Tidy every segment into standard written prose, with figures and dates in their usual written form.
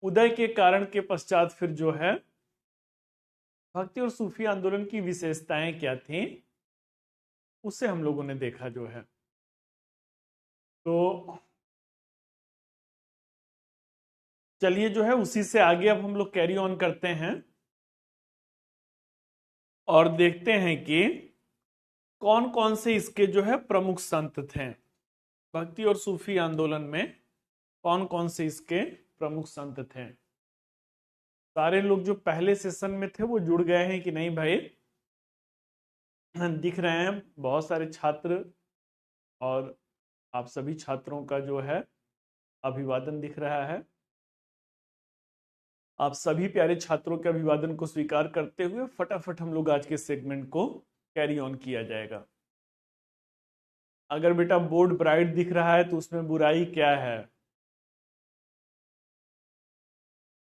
उदय के कारण के पश्चात फिर जो है भक्ति और सूफी आंदोलन की विशेषताएं क्या थी उसे हम लोगों ने देखा जो है। तो चलिए जो है उसी से आगे अब हम लोग कैरी ऑन करते हैं और देखते हैं कि कौन कौन से इसके जो है प्रमुख संत थे। भक्ति और सूफी आंदोलन में कौन कौन से इसके प्रमुख संत थे। सारे लोग जो पहले सेशन में थे वो जुड़ गए हैं कि नहीं भाई? दिख रहे हैं बहुत सारे छात्र और आप सभी छात्रों का जो है अभिवादन दिख रहा है। आप सभी प्यारे छात्रों के अभिवादन को स्वीकार करते हुए फटाफट हम लोग आज के सेगमेंट को कैरी ऑन किया जाएगा। अगर बेटा बोर्ड ब्राइट दिख रहा है तो उसमें बुराई क्या है?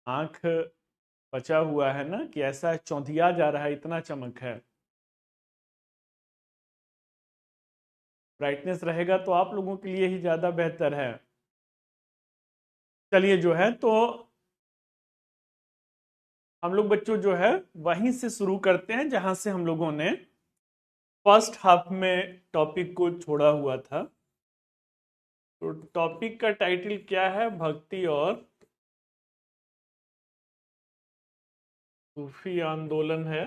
आंख बचा हुआ है ना कि ऐसा चौंधिया जा रहा है, इतना चमक है। ब्राइटनेस रहेगा तो आप लोगों के लिए ही ज्यादा बेहतर है। चलिए जो है तो हम लोग बच्चों जो है वहीं से शुरू करते हैं जहां से हम लोगों ने फर्स्ट हाफ में टॉपिक को छोड़ा हुआ था। तो टॉपिक का टाइटल क्या है? भक्ति और सूफी आंदोलन है।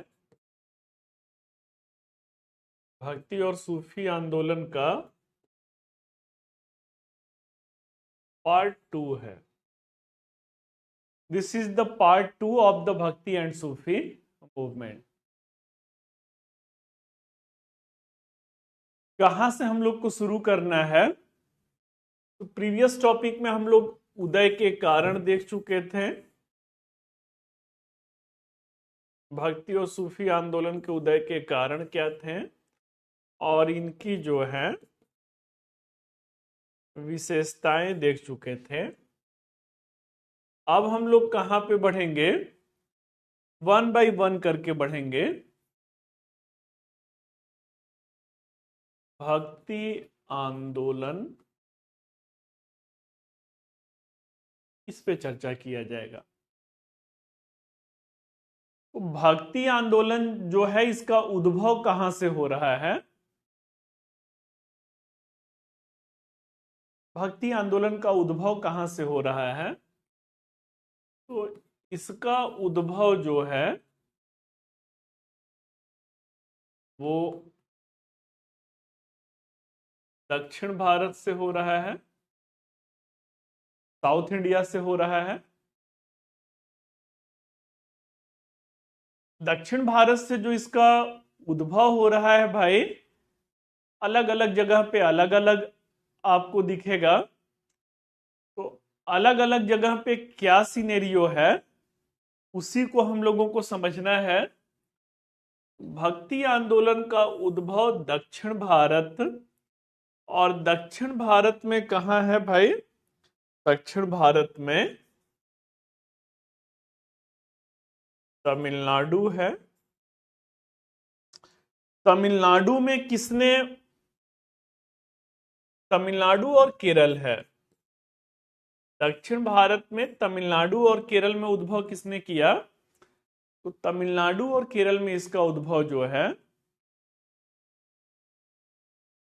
भक्ति और सूफी आंदोलन का पार्ट 2 है। This is the part 2 of the Bhakti and Sufi movement. कहां से हम लोग को शुरू करना है? तो प्रीवियस टॉपिक में हम लोग उदय के कारण देख चुके थे। भक्ति और सूफी आंदोलन के उदय के कारण क्या थे और इनकी जो है विशेषताएं देख चुके थे। अब हम लोग कहां पे बढ़ेंगे? वन बाय वन करके बढ़ेंगे। भक्ति आंदोलन, इस पे चर्चा किया जाएगा। तो भक्ति आंदोलन जो है इसका उद्भव कहां से हो रहा है? भक्ति आंदोलन का उद्भव कहां से हो रहा है? तो इसका उद्भव जो है वो दक्षिण भारत से हो रहा है, साउथ इंडिया से हो रहा है। दक्षिण भारत से जो इसका उद्भव हो रहा है भाई, अलग अलग जगह पे अलग अलग आपको दिखेगा। तो अलग अलग जगह पे क्या सिनेरियो है उसी को हम लोगों को समझना है। भक्ति आंदोलन का उद्भव दक्षिण भारत, और दक्षिण भारत में कहां है भाई? दक्षिण भारत में तमिलनाडु है। तमिलनाडु में किसने, तमिलनाडु और केरल है। दक्षिण भारत में तमिलनाडु और केरल में उद्भव किसने किया? तो तमिलनाडु और केरल में इसका उद्भव जो है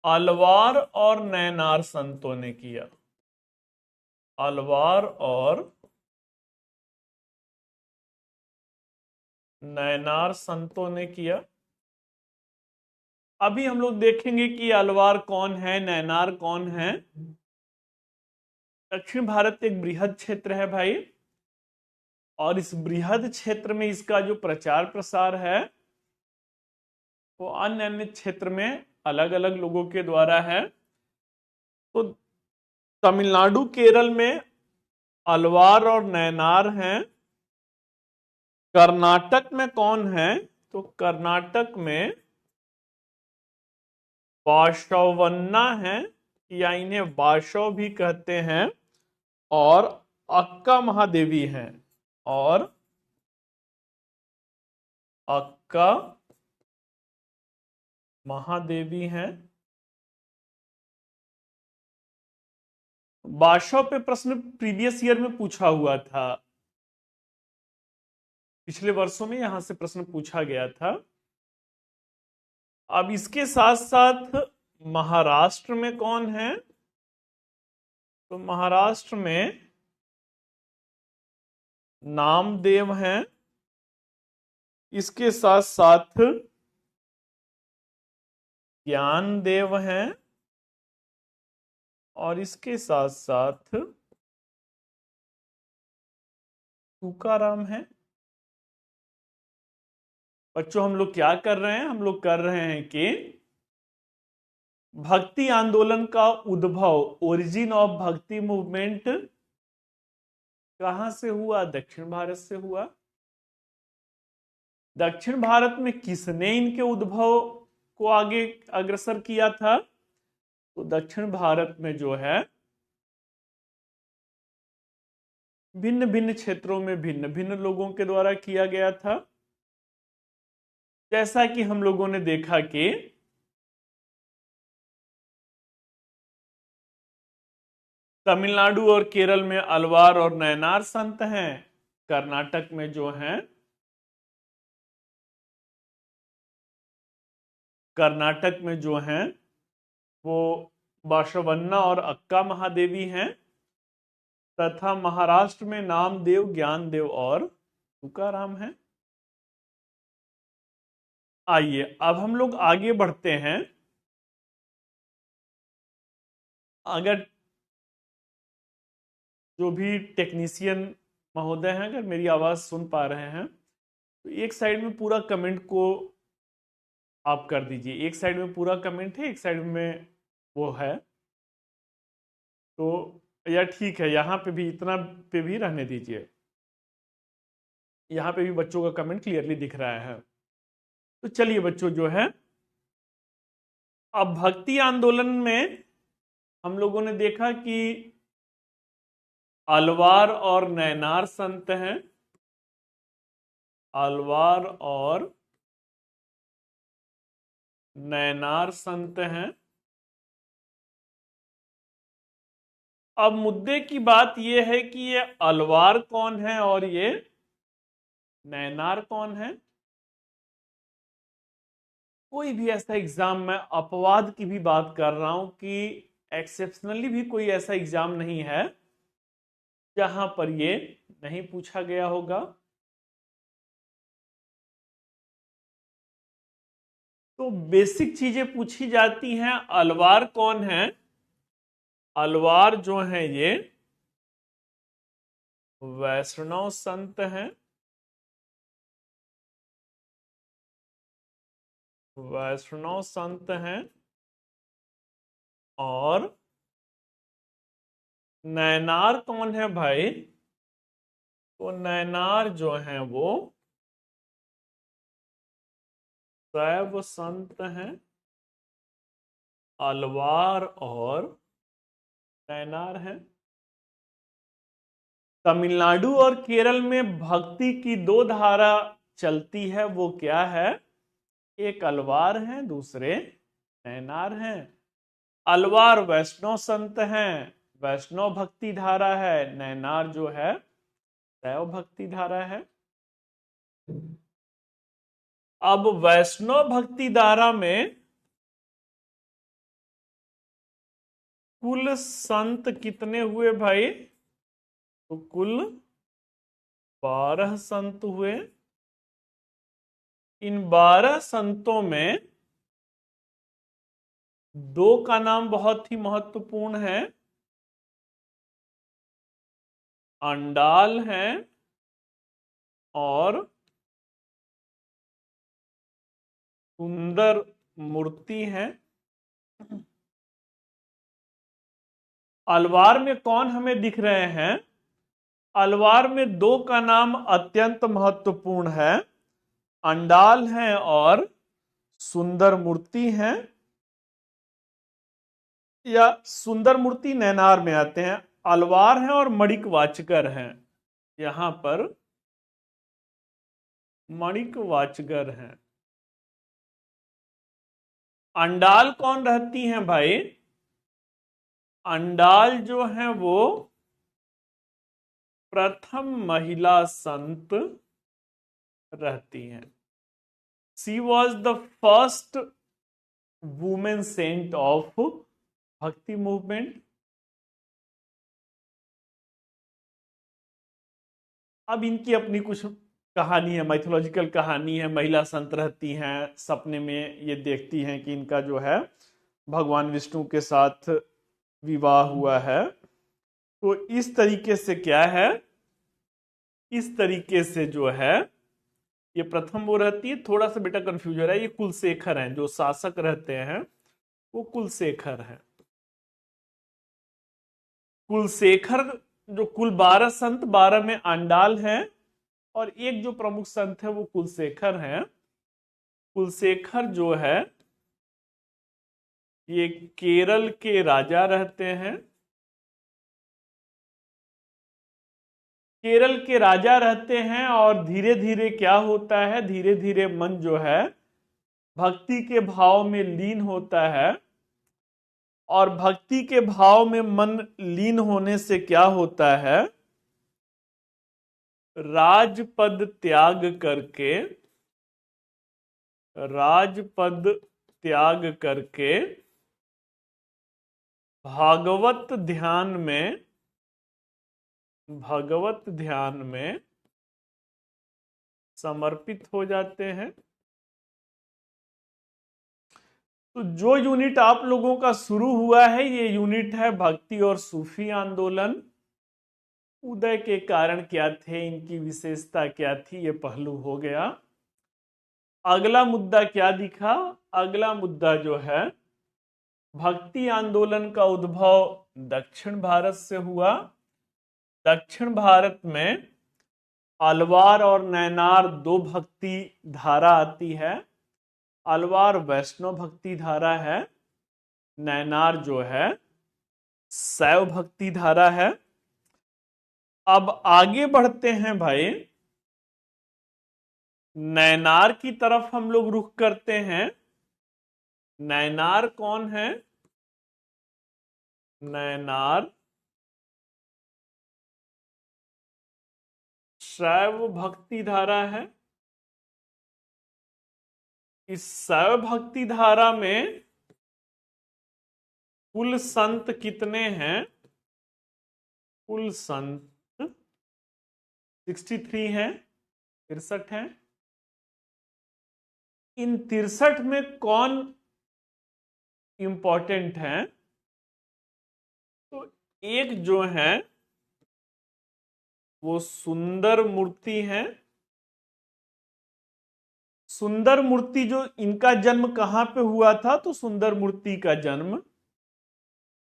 अलवार और नैनार संतों ने किया। अलवार और नैनार संतों ने किया। अभी हम लोग देखेंगे कि अलवार कौन है, नैनार कौन है। दक्षिण भारत एक बृहद क्षेत्र है भाई, और इस बृहद क्षेत्र में इसका जो प्रचार प्रसार है वो अन्य अन्य क्षेत्र में अलग अलग लोगों के द्वारा है। तो तमिलनाडु केरल में अलवार और नैनार हैं। कर्नाटक में कौन है? तो कर्नाटक में बाशवन्ना है, या इन्हें बाशव भी कहते हैं, और अक्का महादेवी हैं। और अक्का महादेवी हैं। बाशव पे प्रश्न प्रीवियस ईयर में पूछा हुआ था, पिछले वर्षों में यहां से प्रश्न पूछा गया था। अब इसके साथ साथ महाराष्ट्र में कौन है? तो महाराष्ट्र में नामदेव हैं। इसके साथ साथ ज्ञानदेव हैं और इसके साथ साथ तुकाराम है। बच्चों हम लोग क्या कर रहे हैं? हम लोग कर रहे हैं कि भक्ति आंदोलन का उद्भव, ओरिजिन ऑफ भक्ति मूवमेंट कहां से हुआ? दक्षिण भारत से हुआ। दक्षिण भारत में किसने इनके उद्भव को आगे अग्रसर किया था? तो दक्षिण भारत में जो है भिन्न भिन्न क्षेत्रों में भिन्न भिन्न लोगों के द्वारा किया गया था। जैसा कि हम लोगों ने देखा कि तमिलनाडु और केरल में अलवार और नयनार संत हैं। कर्नाटक में जो हैं, कर्नाटक में जो हैं वो बाशवन्ना और अक्का महादेवी हैं। तथा महाराष्ट्र में नामदेव, ज्ञानदेव और तुकाराम हैं। आइए अब हम लोग आगे बढ़ते हैं। अगर जो भी टेक्नीशियन महोदय हैं अगर मेरी आवाज सुन पा रहे हैं तो एक साइड में पूरा कमेंट को आप कर दीजिए। एक साइड में पूरा कमेंट है, एक साइड में वो है, तो या ठीक है, यहाँ पे भी इतना पे भी रहने दीजिए। यहाँ पे भी बच्चों का कमेंट क्लियरली दिख रहा है। तो चलिए बच्चों जो है, अब भक्ति आंदोलन में हम लोगों ने देखा कि अलवार और नयनार संत हैं। अलवार और नयनार संत हैं। अब मुद्दे की बात यह है कि ये अलवार कौन है और ये नयनार कौन है। कोई भी ऐसा एग्जाम, मैं अपवाद की भी बात कर रहा हूं कि एक्सेप्शनली भी कोई ऐसा एग्जाम नहीं है जहां पर ये नहीं पूछा गया होगा। तो बेसिक चीजें पूछी जाती हैं। अलवार कौन है? अलवार जो है ये वैष्णव संत हैं। वैष्णव संत हैं। और नयनार कौन है भाई? तो नयनार जो है वो शैव संत हैं। अलवार और नयनार हैं। तमिलनाडु और केरल में भक्ति की दो धारा चलती है, वो क्या है? एक अलवार है, दूसरे नयनार हैं। अलवार वैष्णव संत हैं, वैष्णव भक्ति धारा है। नयनार जो है शैव भक्ति धारा है। अब वैष्णव भक्ति धारा में कुल संत कितने हुए भाई? तो कुल 12 संत हुए। इन 12 संतों में दो का नाम बहुत ही महत्वपूर्ण है। अंडाल हैं और सुंदर मूर्ति हैं। अलवार में कौन हमें दिख रहे हैं? अलवार में दो का नाम अत्यंत महत्वपूर्ण है। अंडाल हैं और सुंदर मूर्ति हैं। या सुंदर मूर्ति नैनार में आते हैं। अलवार हैं और मणिक वाचकर हैं। यहां पर मणिक वाचकर हैं। अंडाल कौन रहती हैं भाई? अंडाल जो है वो प्रथम महिला संत रहती हैं। She was the first women saint of Bhakti movement. अब इनकी अपनी कुछ कहानी है, माइथोलॉजिकल कहानी है। महिला संत रहती हैं, सपने में ये देखती हैं कि इनका जो है भगवान विष्णु के साथ विवाह हुआ है। तो इस तरीके से क्या है, इस तरीके से जो है ये प्रथम वो रहती है। थोड़ा सा बेटा कंफ्यूज हो रहा है, ये कुलशेखर हैं, जो शासक रहते हैं वो कुलशेखर हैं। कुलशेखर जो कुल 12 संत, 12 में आंडाल हैं, और एक जो प्रमुख संत है वो कुलशेखर हैं। कुलशेखर जो है ये केरल के राजा रहते हैं। केरल के राजा रहते हैं, और धीरे धीरे क्या होता है, धीरे धीरे मन जो है भक्ति के भाव में लीन होता है। और भक्ति के भाव में मन लीन होने से क्या होता है, राजपद त्याग करके, राजपद त्याग करके भागवत ध्यान में, भगवत ध्यान में समर्पित हो जाते हैं। तो जो यूनिट आप लोगों का शुरू हुआ है, ये यूनिट है भक्ति और सूफी आंदोलन। उदय के कारण क्या थे, इनकी विशेषता क्या थी, ये पहलू हो गया। अगला मुद्दा क्या दिखा, अगला मुद्दा जो है भक्ति आंदोलन का उद्भव दक्षिण भारत से हुआ। दक्षिण भारत में अलवार और नैनार दो भक्ति धारा आती है। अलवार वैष्णव भक्ति धारा है, नैनार जो है शैव भक्ति धारा है। अब आगे बढ़ते हैं भाई, नैनार की तरफ हम लोग रुख करते हैं। नैनार कौन है, नैनार शैव भक्ति धारा है। इस शैव भक्ति धारा में कुल संत कितने हैं, कुल संत 63 हैं, 63 हैं। इन 63 में कौन इंपॉर्टेंट है, तो एक जो है वो सुंदर मूर्ति है। सुंदर मूर्ति जो, इनका जन्म कहां पे हुआ था, तो सुंदर मूर्ति का जन्म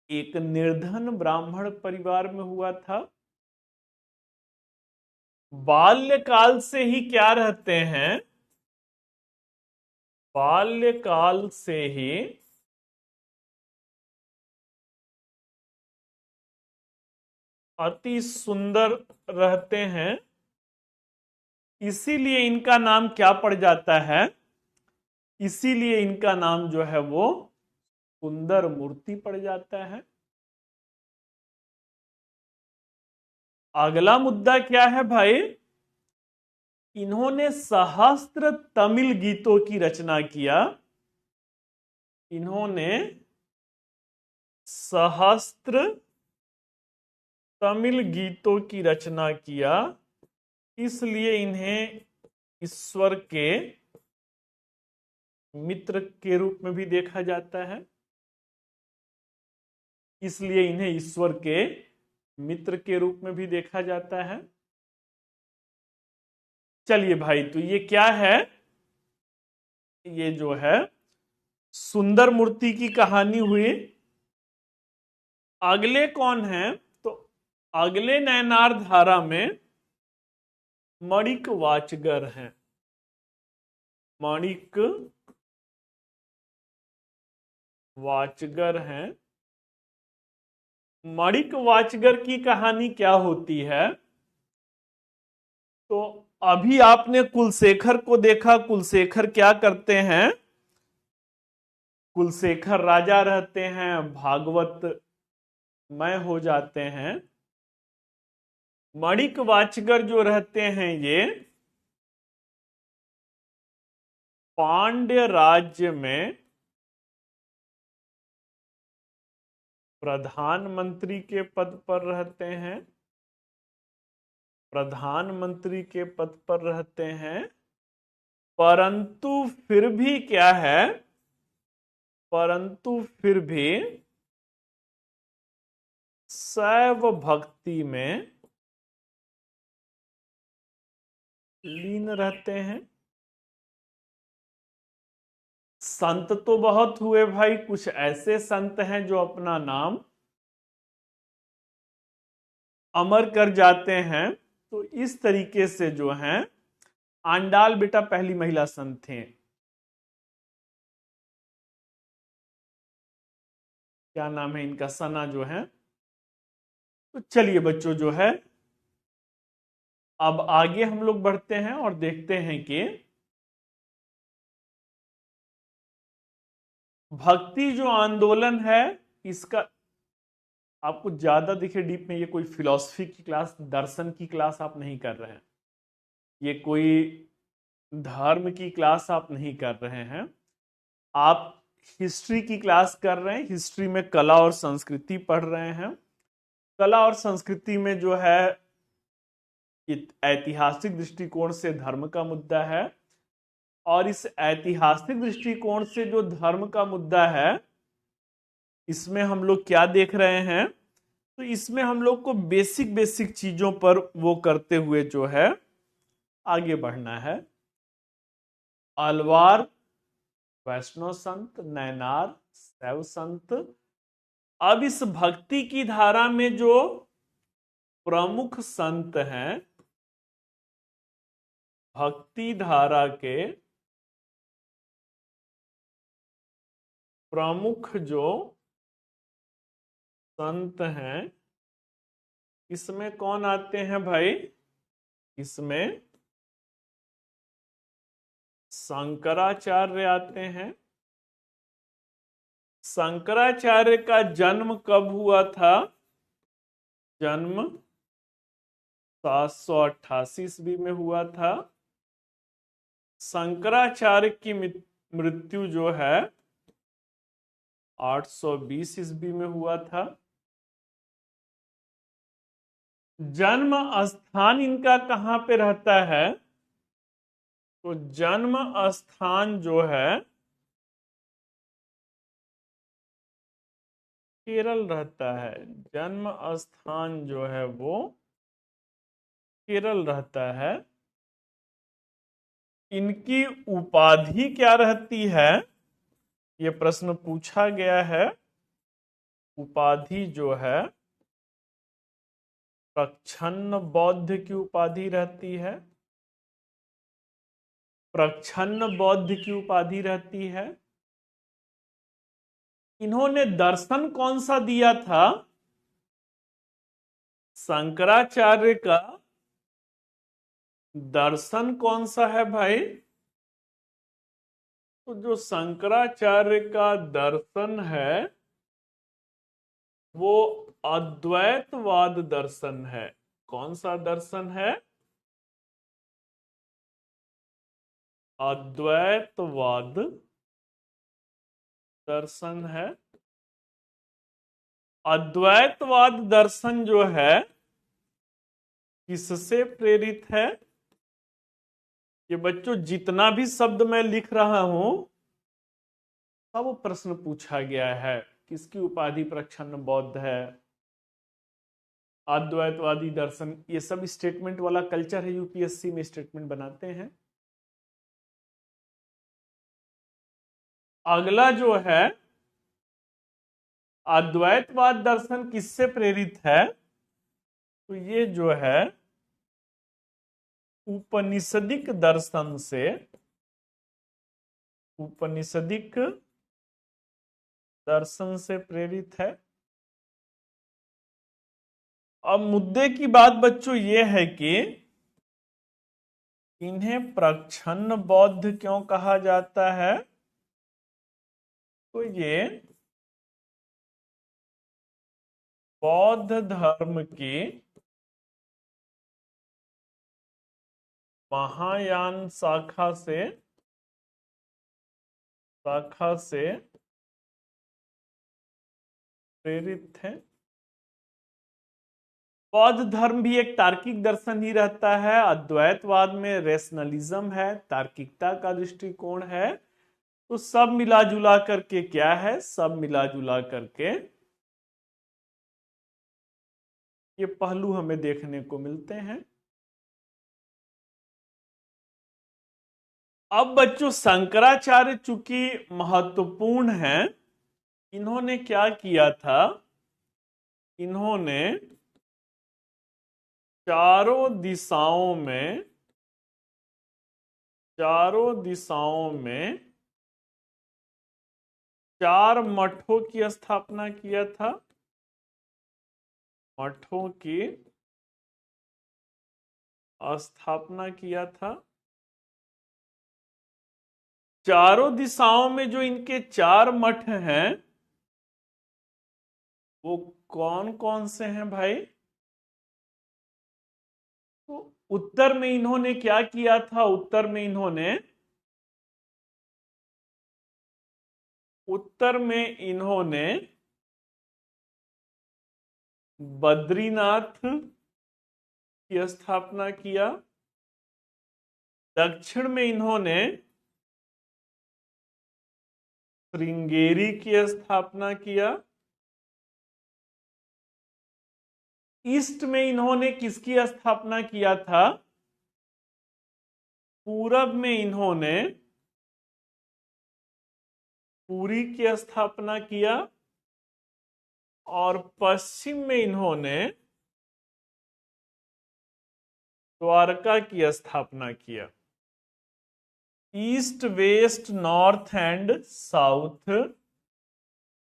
एक निर्धन ब्राह्मण परिवार में हुआ था। बाल्यकाल से ही क्या रहते हैं, बाल्यकाल से ही अति सुंदर रहते हैं। इसीलिए इनका नाम क्या पड़ जाता है, इसीलिए इनका नाम जो है वो सुंदर मूर्ति पड़ जाता है। अगला मुद्दा क्या है भाई, इन्होंने सहस्त्र तमिल गीतों की रचना किया। इन्होंने सहस्त्र तमिल गीतों की रचना किया, इसलिए इन्हें ईश्वर के मित्र के रूप में भी देखा जाता है। इसलिए इन्हें ईश्वर के मित्र के रूप में भी देखा जाता है। चलिए भाई, तो ये क्या है, ये जो है सुंदर मूर्ति की कहानी हुई। अगले कौन है, तो अगले नैनार धारा में मणिक वाचगर हैं। मणिक वाचगर हैं। मणिक वाचगर की कहानी क्या होती है, तो अभी आपने कुलशेखर को देखा। कुलशेखर क्या करते हैं, कुलशेखर राजा रहते हैं, भागवत मय हो जाते हैं। मणिक वाचगर जो रहते हैं, ये पांड्य राज्य में प्रधानमंत्री के पद पर रहते हैं, प्रधानमंत्री के पद पर रहते हैं, परंतु फिर भी क्या है, परंतु फिर भी शैव भक्ति में लीन रहते हैं। संत तो बहुत हुए भाई, कुछ ऐसे संत हैं जो अपना नाम अमर कर जाते हैं। तो इस तरीके से जो हैं, आंडाल बेटा पहली महिला संत थे। क्या नाम है इनका, सना जो है। तो चलिए बच्चों जो है, अब आगे हम लोग बढ़ते हैं और देखते हैं कि भक्ति जो आंदोलन है, इसका आपको ज्यादा दिखे डीप में, ये कोई फिलॉसफी की क्लास, दर्शन की क्लास आप नहीं कर रहे हैं, ये कोई धर्म की क्लास आप नहीं कर रहे हैं, आप हिस्ट्री की क्लास कर रहे हैं। हिस्ट्री में कला और संस्कृति पढ़ रहे हैं। कला और संस्कृति में जो है, ऐतिहासिक दृष्टिकोण से धर्म का मुद्दा है, और इस ऐतिहासिक दृष्टिकोण से जो धर्म का मुद्दा है, इसमें हम लोग क्या देख रहे हैं, तो इसमें हम लोग को बेसिक बेसिक चीजों पर वो करते हुए जो है आगे बढ़ना है। अलवार वैष्णव संत, नैनार शैव संत। अब इस भक्ति की धारा में जो प्रमुख संत हैं, भक्ति धारा के प्रमुख जो संत हैं, इसमें कौन आते हैं भाई, इसमें शंकराचार्य आते हैं। शंकराचार्य का जन्म कब हुआ था, जन्म 788 ईस्वी में हुआ था। शंकराचार्य की मृत्यु जो है 820 ईस्वी में हुआ था। जन्म स्थान इनका कहां पे रहता है, तो जन्म स्थान जो है केरल रहता है। जन्म स्थान जो है वो केरल रहता है। इनकी उपाधि क्या रहती है, ये प्रश्न पूछा गया है। उपाधि जो है प्रच्छन्न बौद्ध की उपाधि रहती है, प्रच्छन्न बौद्ध की उपाधि रहती है। इन्होंने दर्शन कौन सा दिया था, शंकराचार्य का दर्शन कौन सा है भाई, तो जो शंकराचार्य का दर्शन है वो अद्वैतवाद दर्शन है। कौन सा दर्शन है, अद्वैतवाद दर्शन है। अद्वैतवाद दर्शन जो है किससे प्रेरित है, ये बच्चों जितना भी शब्द मैं लिख रहा हूं सब प्रश्न पूछा गया है। किसकी उपाधि प्रच्छन्न बौद्ध है, अद्वैतवादी दर्शन, ये सब स्टेटमेंट वाला कल्चर है, यूपीएससी में स्टेटमेंट बनाते हैं। अगला जो है अद्वैतवाद दर्शन किससे प्रेरित है, तो ये जो है उपनिषदिक दर्शन से, उपनिषदिक दर्शन से प्रेरित है। अब मुद्दे की बात बच्चों ये है कि इन्हें प्रच्छन्न बौद्ध क्यों कहा जाता है, तो ये बौद्ध धर्म की महायान शाखा से शाखा से प्रेरित थे। बौद्ध धर्म भी एक तार्किक दर्शन ही रहता है। अद्वैतवाद में रेशनलिज्म है, तार्किकता का दृष्टिकोण है। तो सब मिला जुला करके क्या है, सब मिला जुला करके ये पहलू हमें देखने को मिलते हैं। अब बच्चों शंकराचार्य चूंकि महत्वपूर्ण हैं, इन्होंने क्या किया था, इन्होंने चारों दिशाओं में 4 मठों की स्थापना किया था। मठों की स्थापना किया था। चारों दिशाओं में जो इनके 4 मठ हैं वो कौन कौन से हैं भाई? तो उत्तर में इन्होंने क्या किया था, उत्तर में इन्होंने बद्रीनाथ की स्थापना किया। दक्षिण में इन्होंने श्रृंगेरी की स्थापना किया। ईस्ट में इन्होंने किसकी स्थापना किया था? पूरब में इन्होंने पुरी की स्थापना किया और पश्चिम में इन्होंने द्वारका की स्थापना किया। East, west, north and south,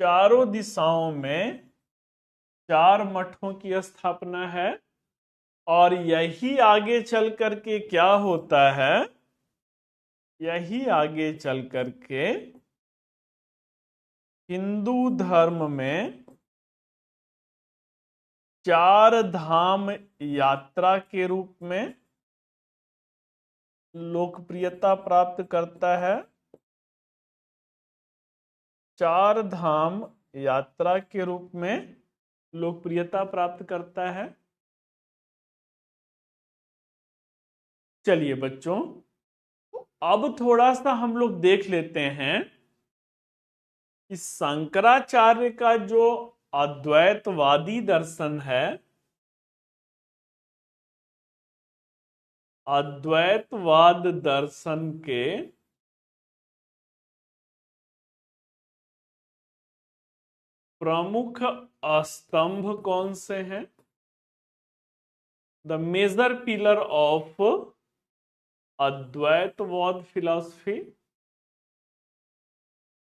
चारों दिशाओं में 4 मठों की स्थापना है। और यही आगे चल करके क्या होता है, यही आगे चल करके हिंदू धर्म में 4 धाम यात्रा के रूप में लोकप्रियता प्राप्त करता है। 4 धाम यात्रा के रूप में लोकप्रियता प्राप्त करता है। चलिए बच्चों, अब थोड़ा सा हम लोग देख लेते हैं कि शंकराचार्य का जो अद्वैतवादी दर्शन है, अद्वैतवाद दर्शन के प्रमुख स्तंभ कौन से हैं? द मेजर पिलर ऑफ अद्वैतवाद फिलॉसफी,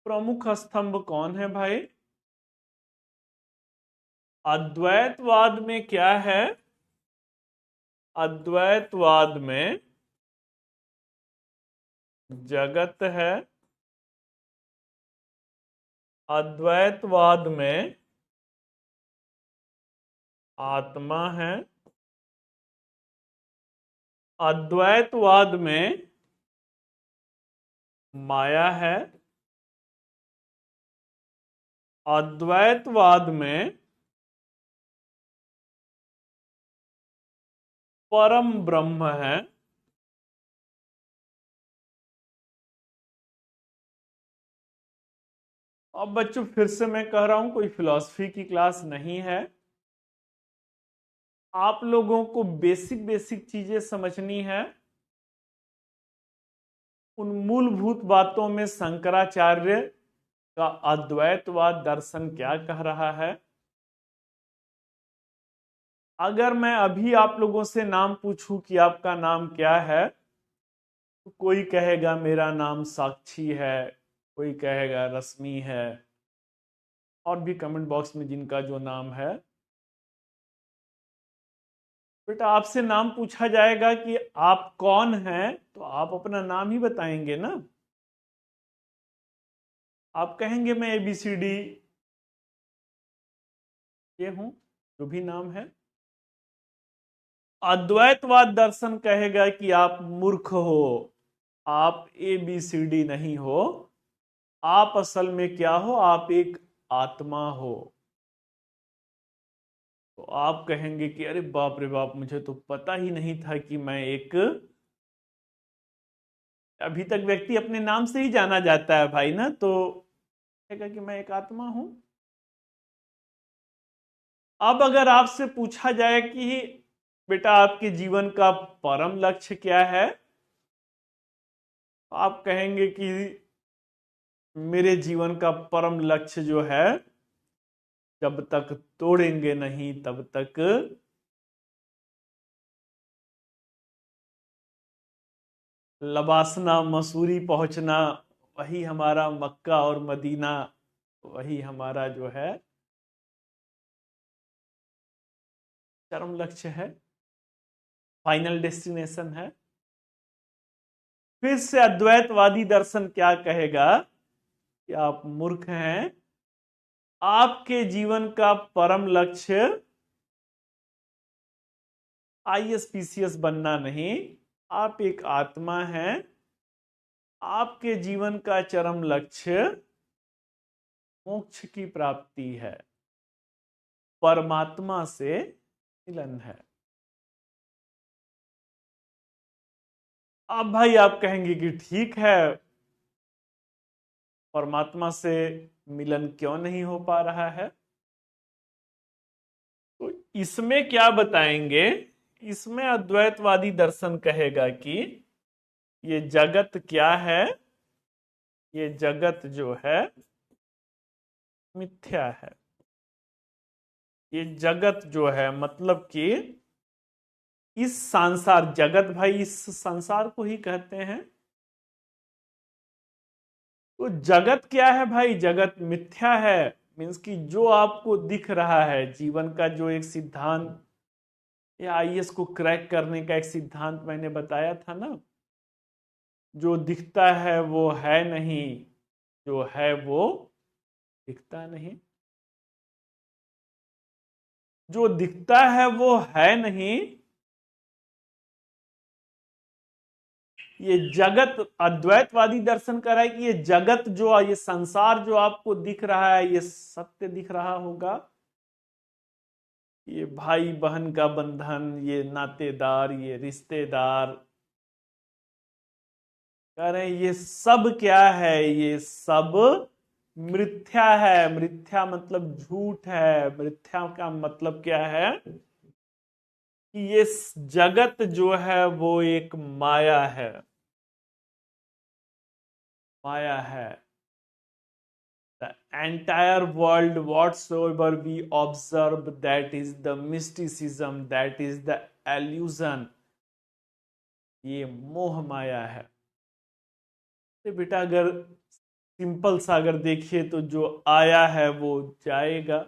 प्रमुख स्तंभ कौन है भाई? अद्वैतवाद में क्या है? अद्वैतवाद में जगत है, अद्वैतवाद में आत्मा है, अद्वैतवाद में माया है, अद्वैतवाद में परम ब्रह्म है। अब बच्चों फिर से मैं कह रहा हूं, कोई फिलॉसफी की क्लास नहीं है। आप लोगों को बेसिक बेसिक चीजें समझनी है। उन मूलभूत बातों में शंकराचार्य का अद्वैतवाद दर्शन क्या कह रहा है। अगर मैं अभी आप लोगों से नाम पूछूं कि आपका नाम क्या है, तो कोई कहेगा मेरा नाम साक्षी है, कोई कहेगा रश्मि है, और भी कमेंट बॉक्स में जिनका जो नाम है। बेटा आपसे नाम पूछा जाएगा कि आप कौन हैं, तो आप अपना नाम ही बताएंगे ना। आप कहेंगे मैं ABCD ये हूं, जो भी नाम है। अद्वैतवाद दर्शन कहेगा कि आप मूर्ख हो, आप ABCD नहीं हो, आप असल में क्या हो? आप एक आत्मा हो। तो आप कहेंगे कि अरे बाप रे बाप, मुझे तो पता ही नहीं था कि मैं एक, अभी तक व्यक्ति अपने नाम से ही जाना जाता है भाई ना, तो कहेगा कि मैं एक आत्मा हूं। अब अगर आपसे पूछा जाए कि बेटा आपके जीवन का परम लक्ष्य क्या है, तो आप कहेंगे कि मेरे जीवन का परम लक्ष्य जो है, जब तक तोड़ेंगे नहीं तब तक लबासना मसूरी पहुंचना, वही हमारा मक्का और मदीना, वही हमारा जो है चरम लक्ष्य है, फाइनल डेस्टिनेशन है। फिर से अद्वैतवादी दर्शन क्या कहेगा कि आप मूर्ख हैं, आपके जीवन का परम लक्ष्य आईएएस पीसीएस बनना नहीं, आप एक आत्मा हैं। आपके जीवन का चरम लक्ष्य मोक्ष की प्राप्ति है, परमात्मा से मिलन है। अब भाई आप कहेंगे कि ठीक है, परमात्मा से मिलन क्यों नहीं हो पा रहा है? तो इसमें क्या बताएंगे, इसमें अद्वैतवादी दर्शन कहेगा कि ये जगत क्या है, ये जगत जो है मिथ्या है। ये जगत जो है मतलब कि इस संसार, जगत भाई इस संसार को ही कहते हैं। तो जगत क्या है भाई? जगत मिथ्या है। मीन्स कि जो आपको दिख रहा है, जीवन का जो एक सिद्धांत या आईएएस को क्रैक करने का एक सिद्धांत मैंने बताया था ना, जो दिखता है वो है नहीं, जो है वो दिखता नहीं। जो दिखता है वो है नहीं, ये जगत, अद्वैतवादी दर्शन कर रहा है कि ये जगत जो, ये संसार जो आपको दिख रहा है, ये सत्य दिख रहा होगा। ये भाई बहन का बंधन, ये नातेदार, ये रिश्तेदार, कह रहे हैं ये सब क्या है? ये सब मिथ्या है। मिथ्या मतलब झूठ है। मिथ्या का मतलब क्या है कि ये जगत जो है वो एक माया है, माया है। The entire world whatsoever we observe, that is the mysticism, that is the illusion, ये मोह माया है। तो बेटा अगर सिंपल सा अगर देखिए तो जो आया है वो जाएगा।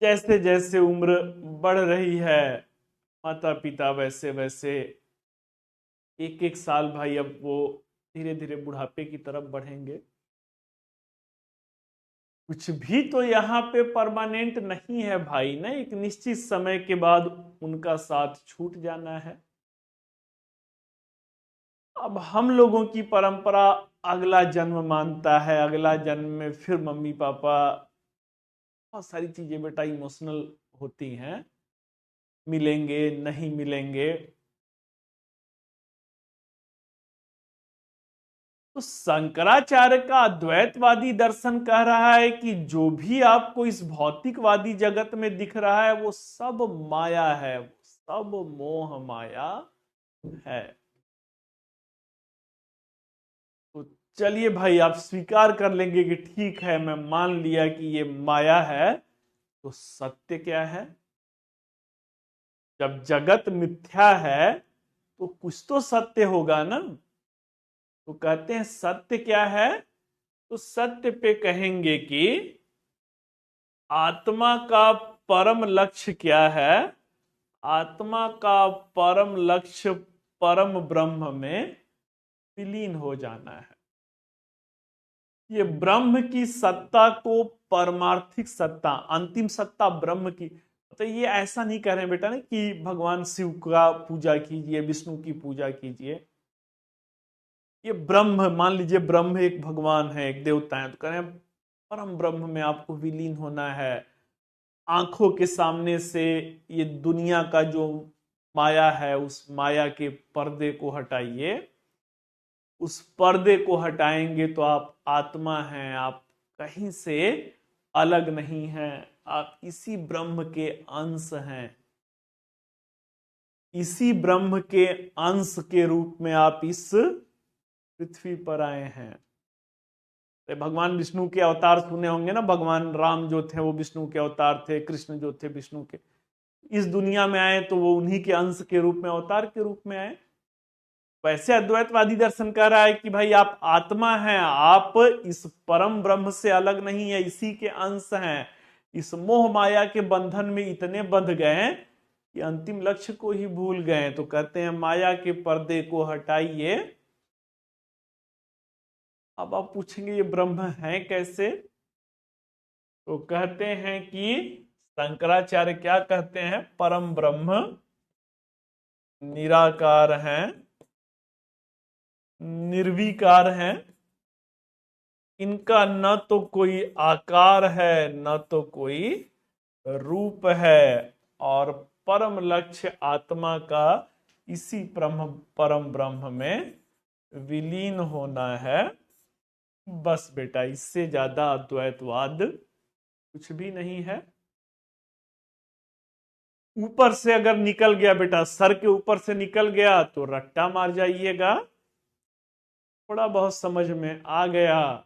जैसे जैसे उम्र बढ़ रही है माता पिता, वैसे वैसे एक एक साल भाई अब वो धीरे धीरे बुढ़ापे की तरफ बढ़ेंगे। कुछ भी तो यहाँ पे परमानेंट नहीं है भाई ना, एक निश्चित समय के बाद उनका साथ छूट जाना है। अब हम लोगों की परंपरा अगला जन्म मानता है, अगला जन्म में फिर मम्मी पापा, बहुत सारी चीजें बेटा इमोशनल होती हैं, मिलेंगे नहीं मिलेंगे। तो शंकराचार्य का अद्वैतवादी दर्शन कह रहा है कि जो भी आपको इस भौतिकवादी जगत में दिख रहा है वो सब माया है, सब मोह माया है। तो चलिए भाई आप स्वीकार कर लेंगे कि ठीक है, मैं मान लिया कि ये माया है, तो सत्य क्या है? जब जगत मिथ्या है तो कुछ तो सत्य होगा ना। तो कहते हैं सत्य क्या है? तो सत्य पे कहेंगे कि आत्मा का परम लक्ष्य क्या है? आत्मा का परम लक्ष्य परम ब्रह्म में विलीन हो जाना है। ये ब्रह्म की सत्ता को, परमार्थिक सत्ता, अंतिम सत्ता ब्रह्म की। तो ये ऐसा नहीं कह रहे हैं बेटा ना कि भगवान शिव का पूजा कीजिए, विष्णु की पूजा कीजिए। ये ब्रह्म, मान लीजिए ब्रह्म एक भगवान है, एक देवता है, तो कह रहे हैं परम ब्रह्म में आपको विलीन होना है। आंखों के सामने से ये दुनिया का जो माया है, उस माया के पर्दे को हटाइए। उस पर्दे को हटाएंगे तो आप आत्मा हैं, आप कहीं से अलग नहीं हैं, आप इसी ब्रह्म के अंश हैं। इसी ब्रह्म के अंश के रूप में आप इस पृथ्वी पर आए हैं। तो भगवान विष्णु के अवतार सुने होंगे ना, भगवान राम जो थे वो विष्णु के अवतार थे, कृष्ण जो थे विष्णु के। इस दुनिया में आए तो वो उन्हीं के अंश के रूप में, अवतार के रूप में आए। वैसे अद्वैतवादी दर्शन कह रहा है कि भाई आप आत्मा हैं, आप इस परम ब्रह्म से अलग नहीं है, इसी के अंश हैं। इस मोह माया के बंधन में इतने बंध गए कि अंतिम लक्ष्य को ही भूल गए। तो कहते हैं माया के पर्दे को हटाइए। अब आप पूछेंगे ये ब्रह्म है कैसे? तो कहते हैं कि शंकराचार्य क्या कहते हैं, परम ब्रह्म निराकार हैं, निर्विकार हैं, इनका न तो कोई आकार है न तो कोई रूप है, और परम लक्ष्य आत्मा का इसी परम ब्रह्म में विलीन होना है। बस बेटा, इससे ज्यादा अद्वैतवाद कुछ भी नहीं है। ऊपर से अगर निकल गया बेटा, सर के ऊपर से निकल गया तो रट्टा मार जाइएगा। थोड़ा बहुत समझ में आ गया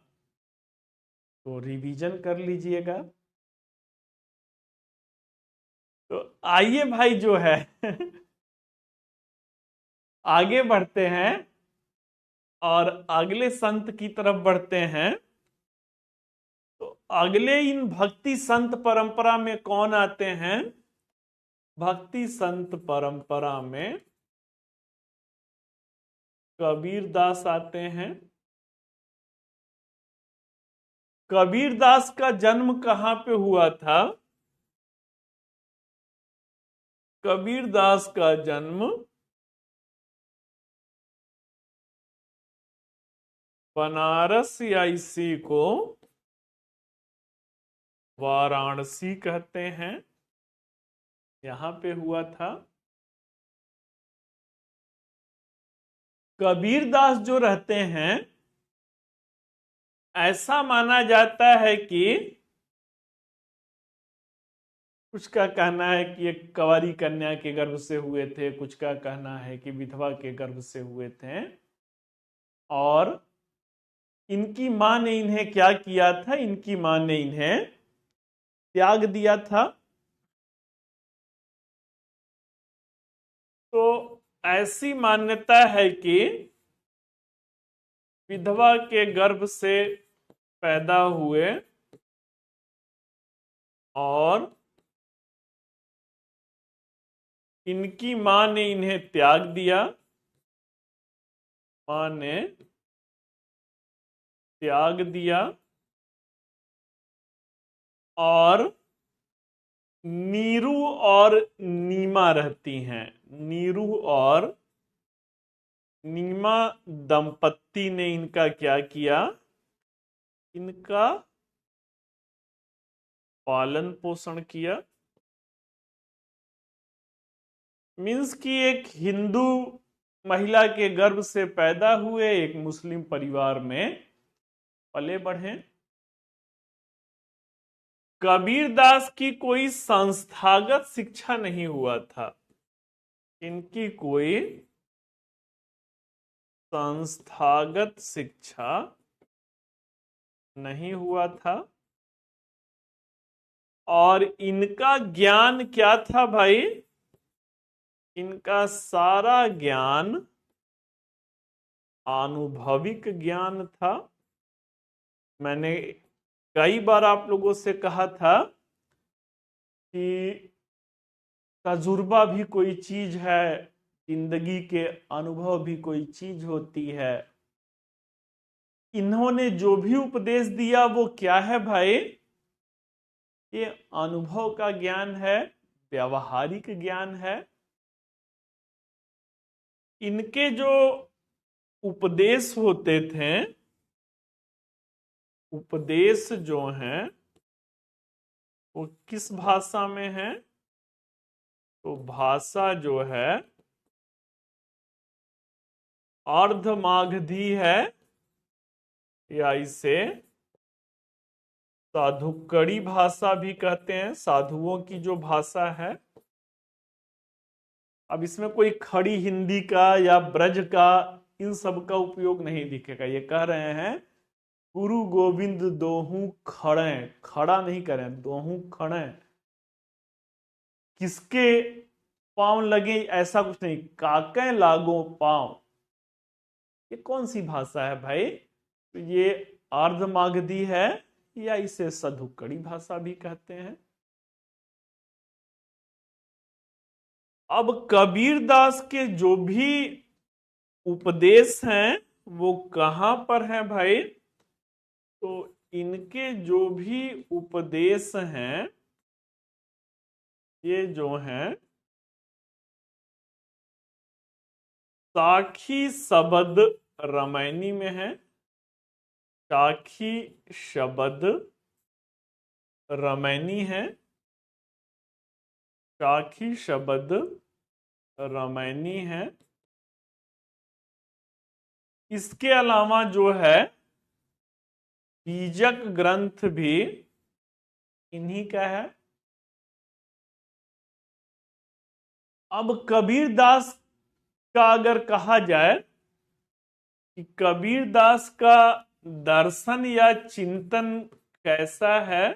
तो रिवीजन कर लीजिएगा। तो आइए भाई जो है आगे बढ़ते हैं और अगले संत की तरफ बढ़ते हैं। तो अगले इन भक्ति संत परंपरा में कौन आते हैं? भक्ति संत परंपरा में कबीर दास आते हैं। कबीर दास का जन्म कहां पे हुआ था? कबीर दास का जन्म बनारस या इसी को वाराणसी कहते हैं, यहां पे हुआ था। कबीर दास जो रहते हैं, ऐसा माना जाता है कि कुछ का कहना है कि एक कंवारी कन्या के गर्भ से हुए थे, कुछ का कहना है कि विधवा के गर्भ से हुए थे। और इनकी मां ने इन्हें क्या किया था? इनकी मां ने इन्हें त्याग दिया था। तो ऐसी मान्यता है कि विधवा के गर्भ से पैदा हुए और इनकी मां ने इन्हें त्याग दिया। मां ने त्याग दिया और नीरू और नीमा रहती हैं। नीरू और नीमा दंपत्ति ने इनका क्या किया? इनका पालन पोषण किया। मीन्स कि एक हिंदू महिला के गर्भ से पैदा हुए, एक मुस्लिम परिवार में पले बढ़े। कबीर दास की कोई संस्थागत शिक्षा नहीं हुआ था। इनकी कोई संस्थागत शिक्षा नहीं हुआ था। और इनका ज्ञान क्या था भाई? इनका सारा ज्ञान अनुभविक ज्ञान था। मैंने कई बार आप लोगों से कहा था कि तजुर्बा भी कोई चीज है, जिंदगी के अनुभव भी कोई चीज होती है। इन्होंने जो भी उपदेश दिया वो क्या है भाई? ये अनुभव का ज्ञान है, व्यावहारिक ज्ञान है। इनके जो उपदेश होते थे, उपदेश जो हैं वो किस भाषा में है? तो भाषा जो है अर्धमागधी है, या इसे साधुकड़ी भाषा भी कहते हैं, साधुओं की जो भाषा है। अब इसमें कोई खड़ी हिंदी का या ब्रज का इन सब का उपयोग नहीं दिखेगा। ये कह रहे हैं गुरु गोविंद दोहू खड़े, खड़ा नहीं करें, दोहू खड़े, किसके पांव लगे ऐसा कुछ नहीं, काके लागो पांव। ये कौन सी भाषा है भाई? तो ये अर्धमागधी है, या इसे सधुकड़ी भाषा भी कहते हैं। अब कबीर दास के जो भी उपदेश हैं वो कहां पर हैं भाई? तो इनके जो भी उपदेश हैं ये जो हैं साखी शब्द रामायणी में है। साखी शब्द रामायणी है, साखी शब्द रामायणी है। इसके अलावा जो है बीजक ग्रंथ भी इन्हीं का है। अब कबीर दास का अगर कहा जाए कि कबीर दास का दर्शन या चिंतन कैसा है,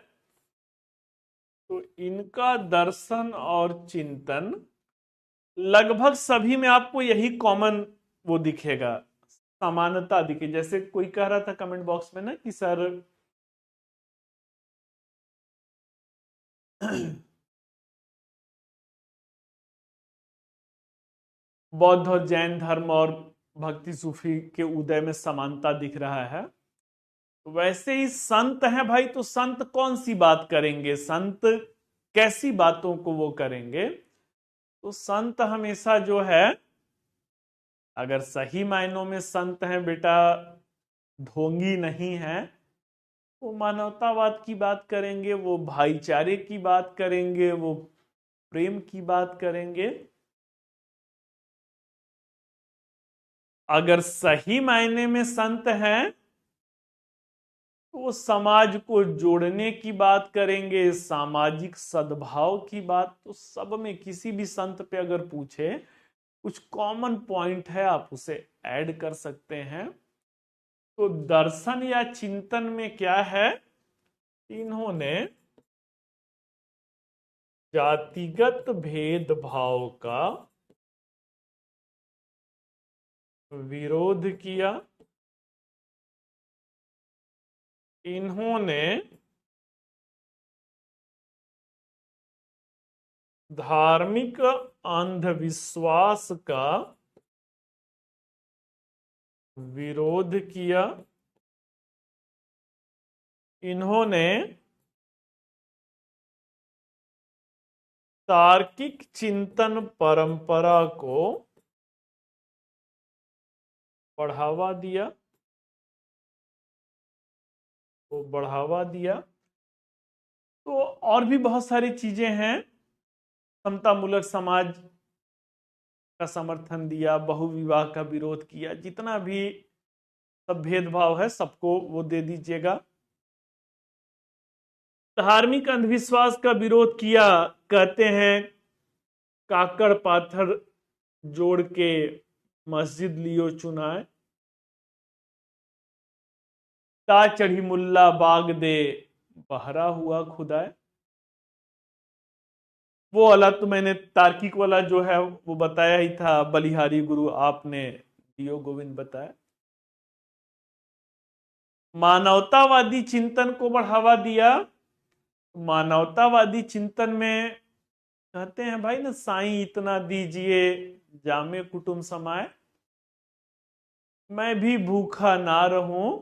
तो इनका दर्शन और चिंतन लगभग सभी में आपको यही कॉमन वो दिखेगा, समानता दिखे। जैसे कोई कह रहा था कमेंट बॉक्स में ना कि सर बौद्ध और जैन धर्म और भक्ति सूफी के उदय में समानता दिख रहा है। तो वैसे ही संत हैं भाई, तो संत कौन सी बात करेंगे, संत कैसी बातों को वो करेंगे? तो संत हमेशा जो है, अगर सही मायनों में संत हैं बेटा, ढोंगी नहीं है, वो मानवतावाद की बात करेंगे, वो भाईचारे की बात करेंगे, वो प्रेम की बात करेंगे। अगर सही मायने में संत हैं तो वो समाज को जोड़ने की बात करेंगे, सामाजिक सद्भाव की बात। तो सब में किसी भी संत पे अगर पूछे, कुछ कॉमन पॉइंट है आप उसे ऐड कर सकते हैं। तो दर्शन या चिंतन में क्या है? इन्होंने जातिगत भेदभाव का विरोध किया। इन्होंने धार्मिक अंधविश्वास का विरोध किया। इन्होंने तार्किक चिंतन परंपरा को बढ़ावा दिया, तो और भी बहुत सारी चीजें हैं। समतामूलक समाज का समर्थन दिया, बहुविवाह का विरोध किया, जितना भी सब भेदभाव है सबको वो दे दीजिएगा। धार्मिक अंधविश्वास का विरोध किया, कहते हैं काकड़ पाथर जोड़ के मस्जिद लियो चुनाए, ता चढ़ी मुल्ला बाग दे बहरा हुआ खुदाए। वो वाला तो मैंने तार्किक वाला जो है वो बताया ही था, बलिहारी गुरु आपने दियो गोविंद बताया। मानवतावादी चिंतन को बढ़ावा दिया। मानवतावादी चिंतन में कहते हैं भाई ना, साईं इतना दीजिए जामे कुटुंब समाए, मैं भी भूखा ना रहूं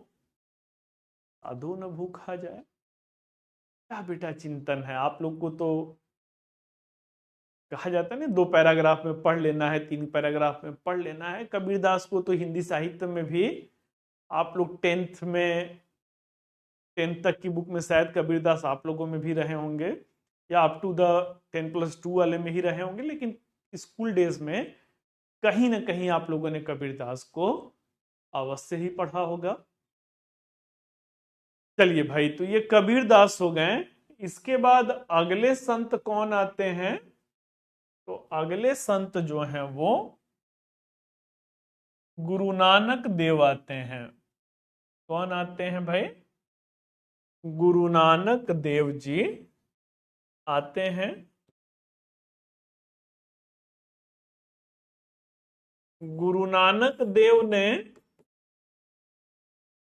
साधु न भूखा जाए। क्या बेटा चिंतन है आप लोग को, तो कहा जाता है ना 2 पैराग्राफ में पढ़ लेना है, 3 पैराग्राफ में पढ़ लेना है। कबीरदास को तो हिंदी साहित्य में भी आप लोग 10th तक की बुक में शायद कबीरदास आप लोगों में भी रहे होंगे, या अप टू द 10+2 वाले में ही रहे होंगे, लेकिन स्कूल डेज में कहीं ना कहीं आप लोगों ने कबीरदास को अवश्य ही पढ़ा होगा। चलिए भाई, तो ये कबीरदास हो गए। इसके बाद अगले संत कौन आते हैं? तो अगले संत जो हैं वो गुरु नानक देव आते हैं। कौन आते हैं भाई? गुरु नानक देव जी आते हैं। गुरु नानक देव ने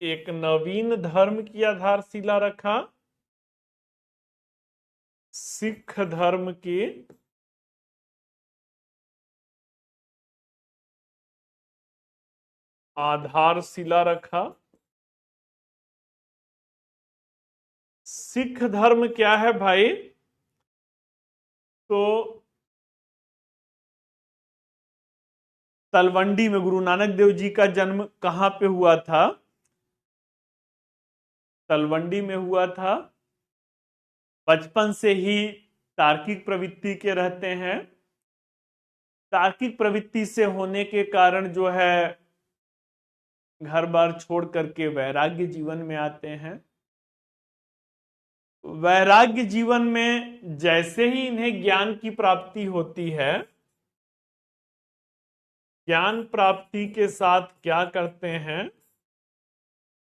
एक नवीन धर्म की आधारशिला रखा, सिख धर्म की आधारशिला रखा। सिख धर्म क्या है भाई? तो तलवंडी में गुरु नानक देव जी का जन्म कहां पे हुआ था? तलवंडी में हुआ था। बचपन से ही तार्किक प्रवृत्ति के रहते हैं। तार्किक प्रवृत्ति से होने के कारण जो है घर बार छोड़ करके वैराग्य जीवन में आते हैं। वैराग्य जीवन में जैसे ही इन्हें ज्ञान की प्राप्ति होती है, ज्ञान प्राप्ति के साथ क्या करते हैं?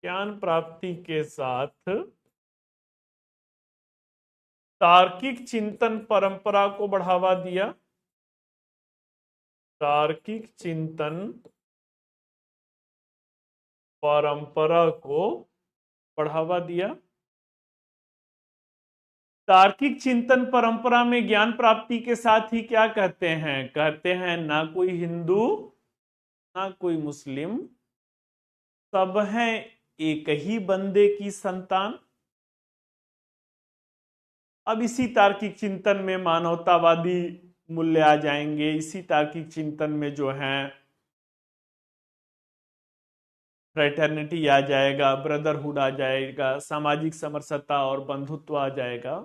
ज्ञान प्राप्ति के साथ तार्किक चिंतन परंपरा को बढ़ावा दिया। तार्किक चिंतन परंपरा को बढ़ावा दिया। तार्किक चिंतन परंपरा में ज्ञान प्राप्ति के साथ ही क्या कहते हैं? कहते हैं ना कोई हिंदू ना कोई मुस्लिम, सब हैं एक ही बंदे की संतान। अब इसी तार्किक चिंतन में मानवतावादी मूल्य आ जाएंगे। इसी तार्किक चिंतन में जो है फ्रेटर्निटी आ जाएगा, ब्रदरहुड आ जाएगा, सामाजिक समरसता और बंधुत्व आ जाएगा।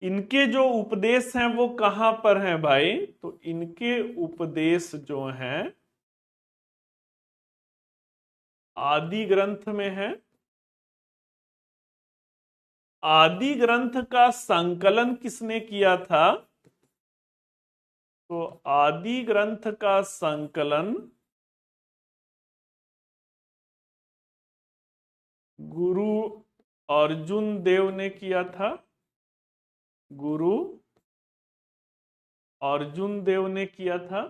इनके जो उपदेश हैं वो कहां पर हैं भाई? तो इनके उपदेश जो हैं आदि ग्रंथ में है। आदि ग्रंथ का संकलन किसने किया था? तो आदि ग्रंथ का संकलन गुरु अर्जुन देव ने किया था। गुरु अर्जुन देव ने किया था।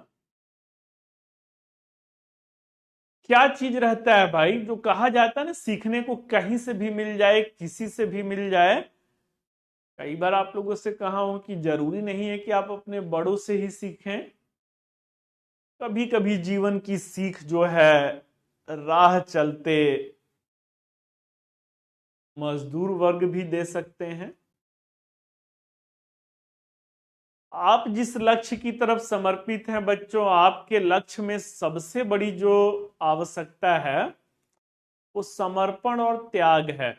क्या चीज रहता है भाई जो कहा जाता है ना सीखने को कहीं से भी मिल जाए, किसी से भी मिल जाए? कई बार आप लोगों से कहा हूं कि जरूरी नहीं है कि आप अपने बड़ों से ही सीखें। कभी कभी जीवन की सीख जो है राह चलते मजदूर वर्ग भी दे सकते हैं। आप जिस लक्ष्य की तरफ समर्पित हैं बच्चों, आपके लक्ष्य में सबसे बड़ी जो आवश्यकता है वो समर्पण और त्याग है।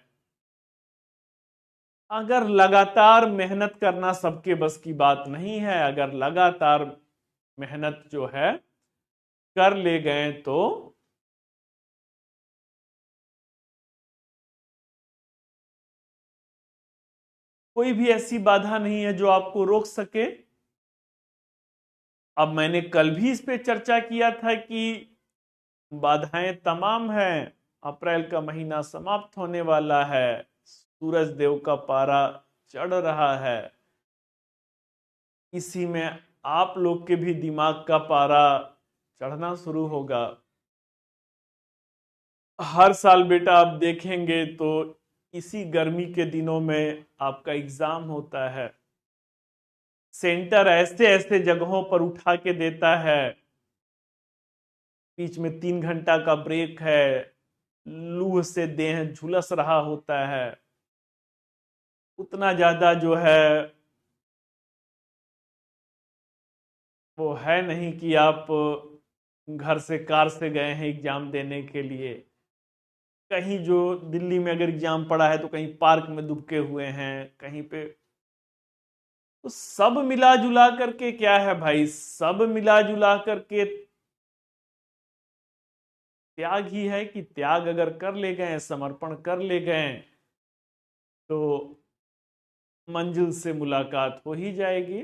अगर लगातार मेहनत करना सबके बस की बात नहीं है, अगर लगातार मेहनत जो है कर ले गए तो कोई भी ऐसी बाधा नहीं है जो आपको रोक सके। अब मैंने कल भी इस पे चर्चा किया था कि बाधाएं तमाम हैं। अप्रैल का महीना समाप्त होने वाला है, सूरज देव का पारा चढ़ रहा है। इसी में आप लोग के भी दिमाग का पारा चढ़ना शुरू होगा। हर साल बेटा आप देखेंगे तो इसी गर्मी के दिनों में आपका एग्जाम होता है। सेंटर ऐसे ऐसे जगहों पर उठा के देता है, बीच में 3 घंटा का ब्रेक है, लू से देह झुलस रहा होता है। उतना ज्यादा जो है वो है नहीं कि आप घर से कार से गए हैं एग्जाम देने के लिए, कहीं जो दिल्ली में अगर एग्जाम पड़ा है तो कहीं पार्क में दुबके हुए हैं कहीं पे। तो सब मिला जुला करके क्या है भाई, सब मिला जुला करके त्याग ही है कि त्याग अगर कर ले गए, समर्पण कर ले गए तो मंजिल से मुलाकात हो ही जाएगी।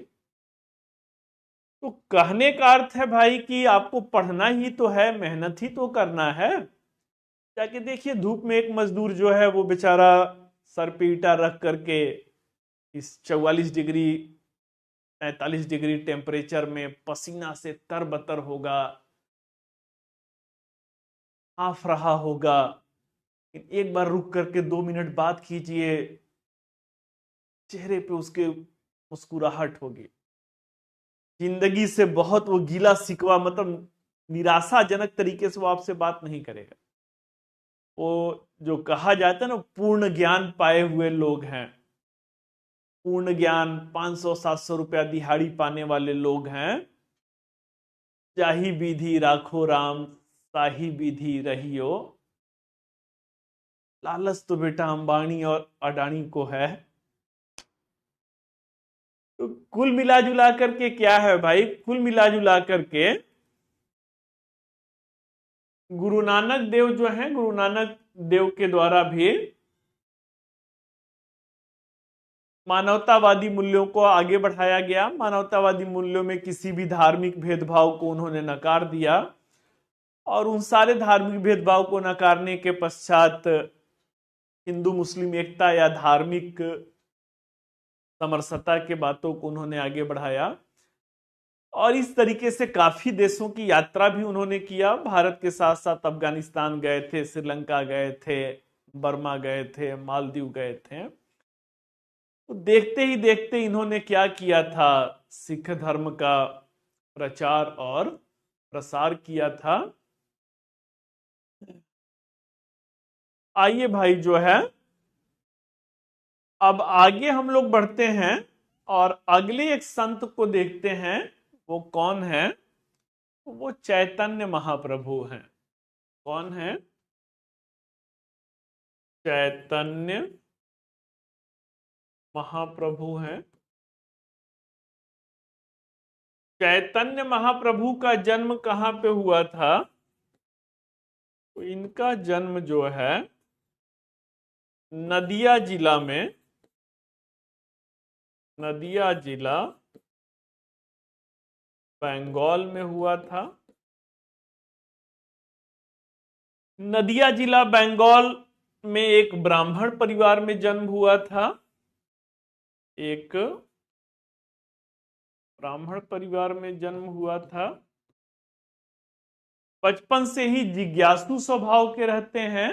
तो कहने का अर्थ है भाई कि आपको पढ़ना ही तो है, मेहनत ही तो करना है। जाके देखिए धूप में एक मजदूर जो है वो बेचारा सर पे ईटा रख करके इस 44 डिग्री 43 डिग्री टेम्परेचर में पसीना से तरबतर होगा, हाफ रहा होगा। एक बार रुक करके 2 मिनट बात कीजिए, चेहरे पे उसके मुस्कुराहट होगी। जिंदगी से बहुत वो गीला शिकवा, मतलब निराशाजनक तरीके से वो आपसे बात नहीं करेगा। वो जो कहा जाता है ना, पूर्ण ज्ञान पाए हुए लोग हैं, पूर्ण ज्ञान 500-700 रुपया दिहाड़ी पाने वाले लोग हैं। जाही विधि राखो राम, साही विधि रहियो। लालच तो बेटा अंबानी और अडानी को है। तो कुल मिला जुला करके क्या है भाई, कुल मिला जुला करके गुरु नानक देव जो हैं, गुरु नानक देव के द्वारा भी मानवतावादी मूल्यों को आगे बढ़ाया गया। मानवतावादी मूल्यों में किसी भी धार्मिक भेदभाव को उन्होंने नकार दिया, और उन सारे धार्मिक भेदभाव को नकारने के पश्चात हिंदू मुस्लिम एकता या धार्मिक समरसता के बातों को उन्होंने आगे बढ़ाया। और इस तरीके से काफी देशों की यात्रा भी उन्होंने किया। भारत के साथ साथ अफगानिस्तान गए थे, श्रीलंका गए थे, बर्मा गए थे, मालदीव गए थे। तो देखते ही देखते इन्होंने क्या किया था, सिख धर्म का प्रचार और प्रसार किया था। आइए भाई जो है अब आगे हम लोग बढ़ते हैं और अगले एक संत को देखते हैं। वो कौन है? वो चैतन्य महाप्रभु हैं। कौन है? चैतन्य महाप्रभु हैं। चैतन्य महाप्रभु का जन्म कहां पे हुआ था? तो इनका जन्म जो है नदिया जिला में, नदिया जिला बंगाल में हुआ था। नदिया जिला बंगाल में एक ब्राह्मण परिवार में जन्म हुआ था। एक ब्राह्मण परिवार में जन्म हुआ था। बचपन से ही जिज्ञासु स्वभाव के रहते हैं,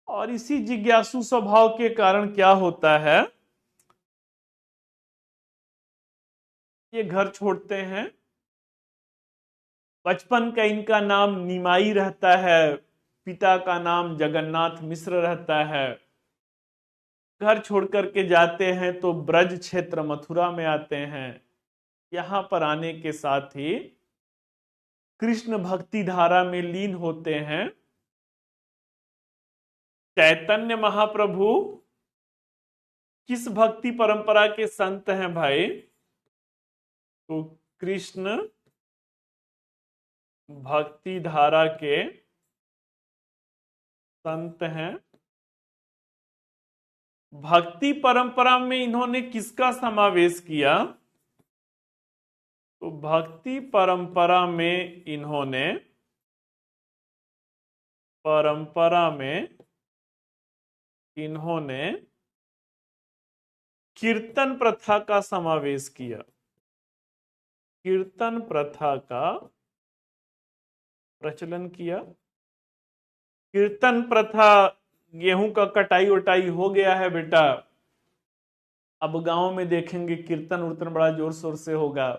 और इसी जिज्ञासु स्वभाव के कारण क्या होता है, ये घर छोड़ते हैं। बचपन का इनका नाम निमाई रहता है, पिता का नाम जगन्नाथ मिश्र रहता है। घर छोड़ करके जाते हैं तो ब्रज क्षेत्र मथुरा में आते हैं। यहां पर आने के साथ ही कृष्ण भक्ति धारा में लीन होते हैं। चैतन्य महाप्रभु किस भक्ति परंपरा के संत हैं भाई? तो कृष्ण भक्ति धारा के संत हैं। भक्ति परंपरा में इन्होंने किसका समावेश किया? तो भक्ति परंपरा में इन्होंने कीर्तन प्रथा का समावेश किया। कीर्तन प्रथा का प्रचलन किया। कीर्तन प्रथा, गेहूं का कटाई उटाई हो गया है बेटा, अब गांव में देखेंगे कीर्तन उर्तन बड़ा जोर शोर से होगा।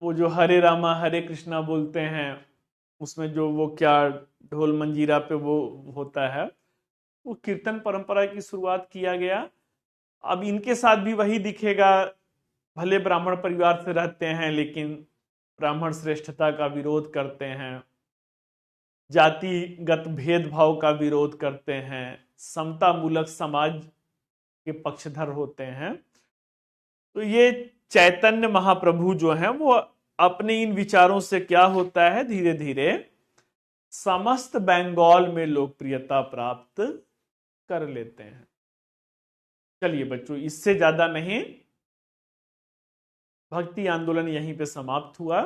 वो जो हरे रामा हरे कृष्णा बोलते हैं, उसमें जो वो क्या ढोल मंजीरा पे वो होता है, वो कीर्तन परंपरा की शुरुआत किया गया। अब इनके साथ भी वही दिखेगा। भले ब्राह्मण परिवार से रहते हैं लेकिन ब्राह्मण श्रेष्ठता का विरोध करते हैं, जातिगत भेदभाव का विरोध करते हैं, समता मूलक समाज के पक्षधर होते हैं। तो ये चैतन्य महाप्रभु जो हैं वो अपने इन विचारों से क्या होता है, धीरे धीरे समस्त बंगाल में लोकप्रियता प्राप्त कर लेते हैं। चलिए बच्चों, इससे ज्यादा नहीं, भक्ति आंदोलन यहीं पे समाप्त हुआ।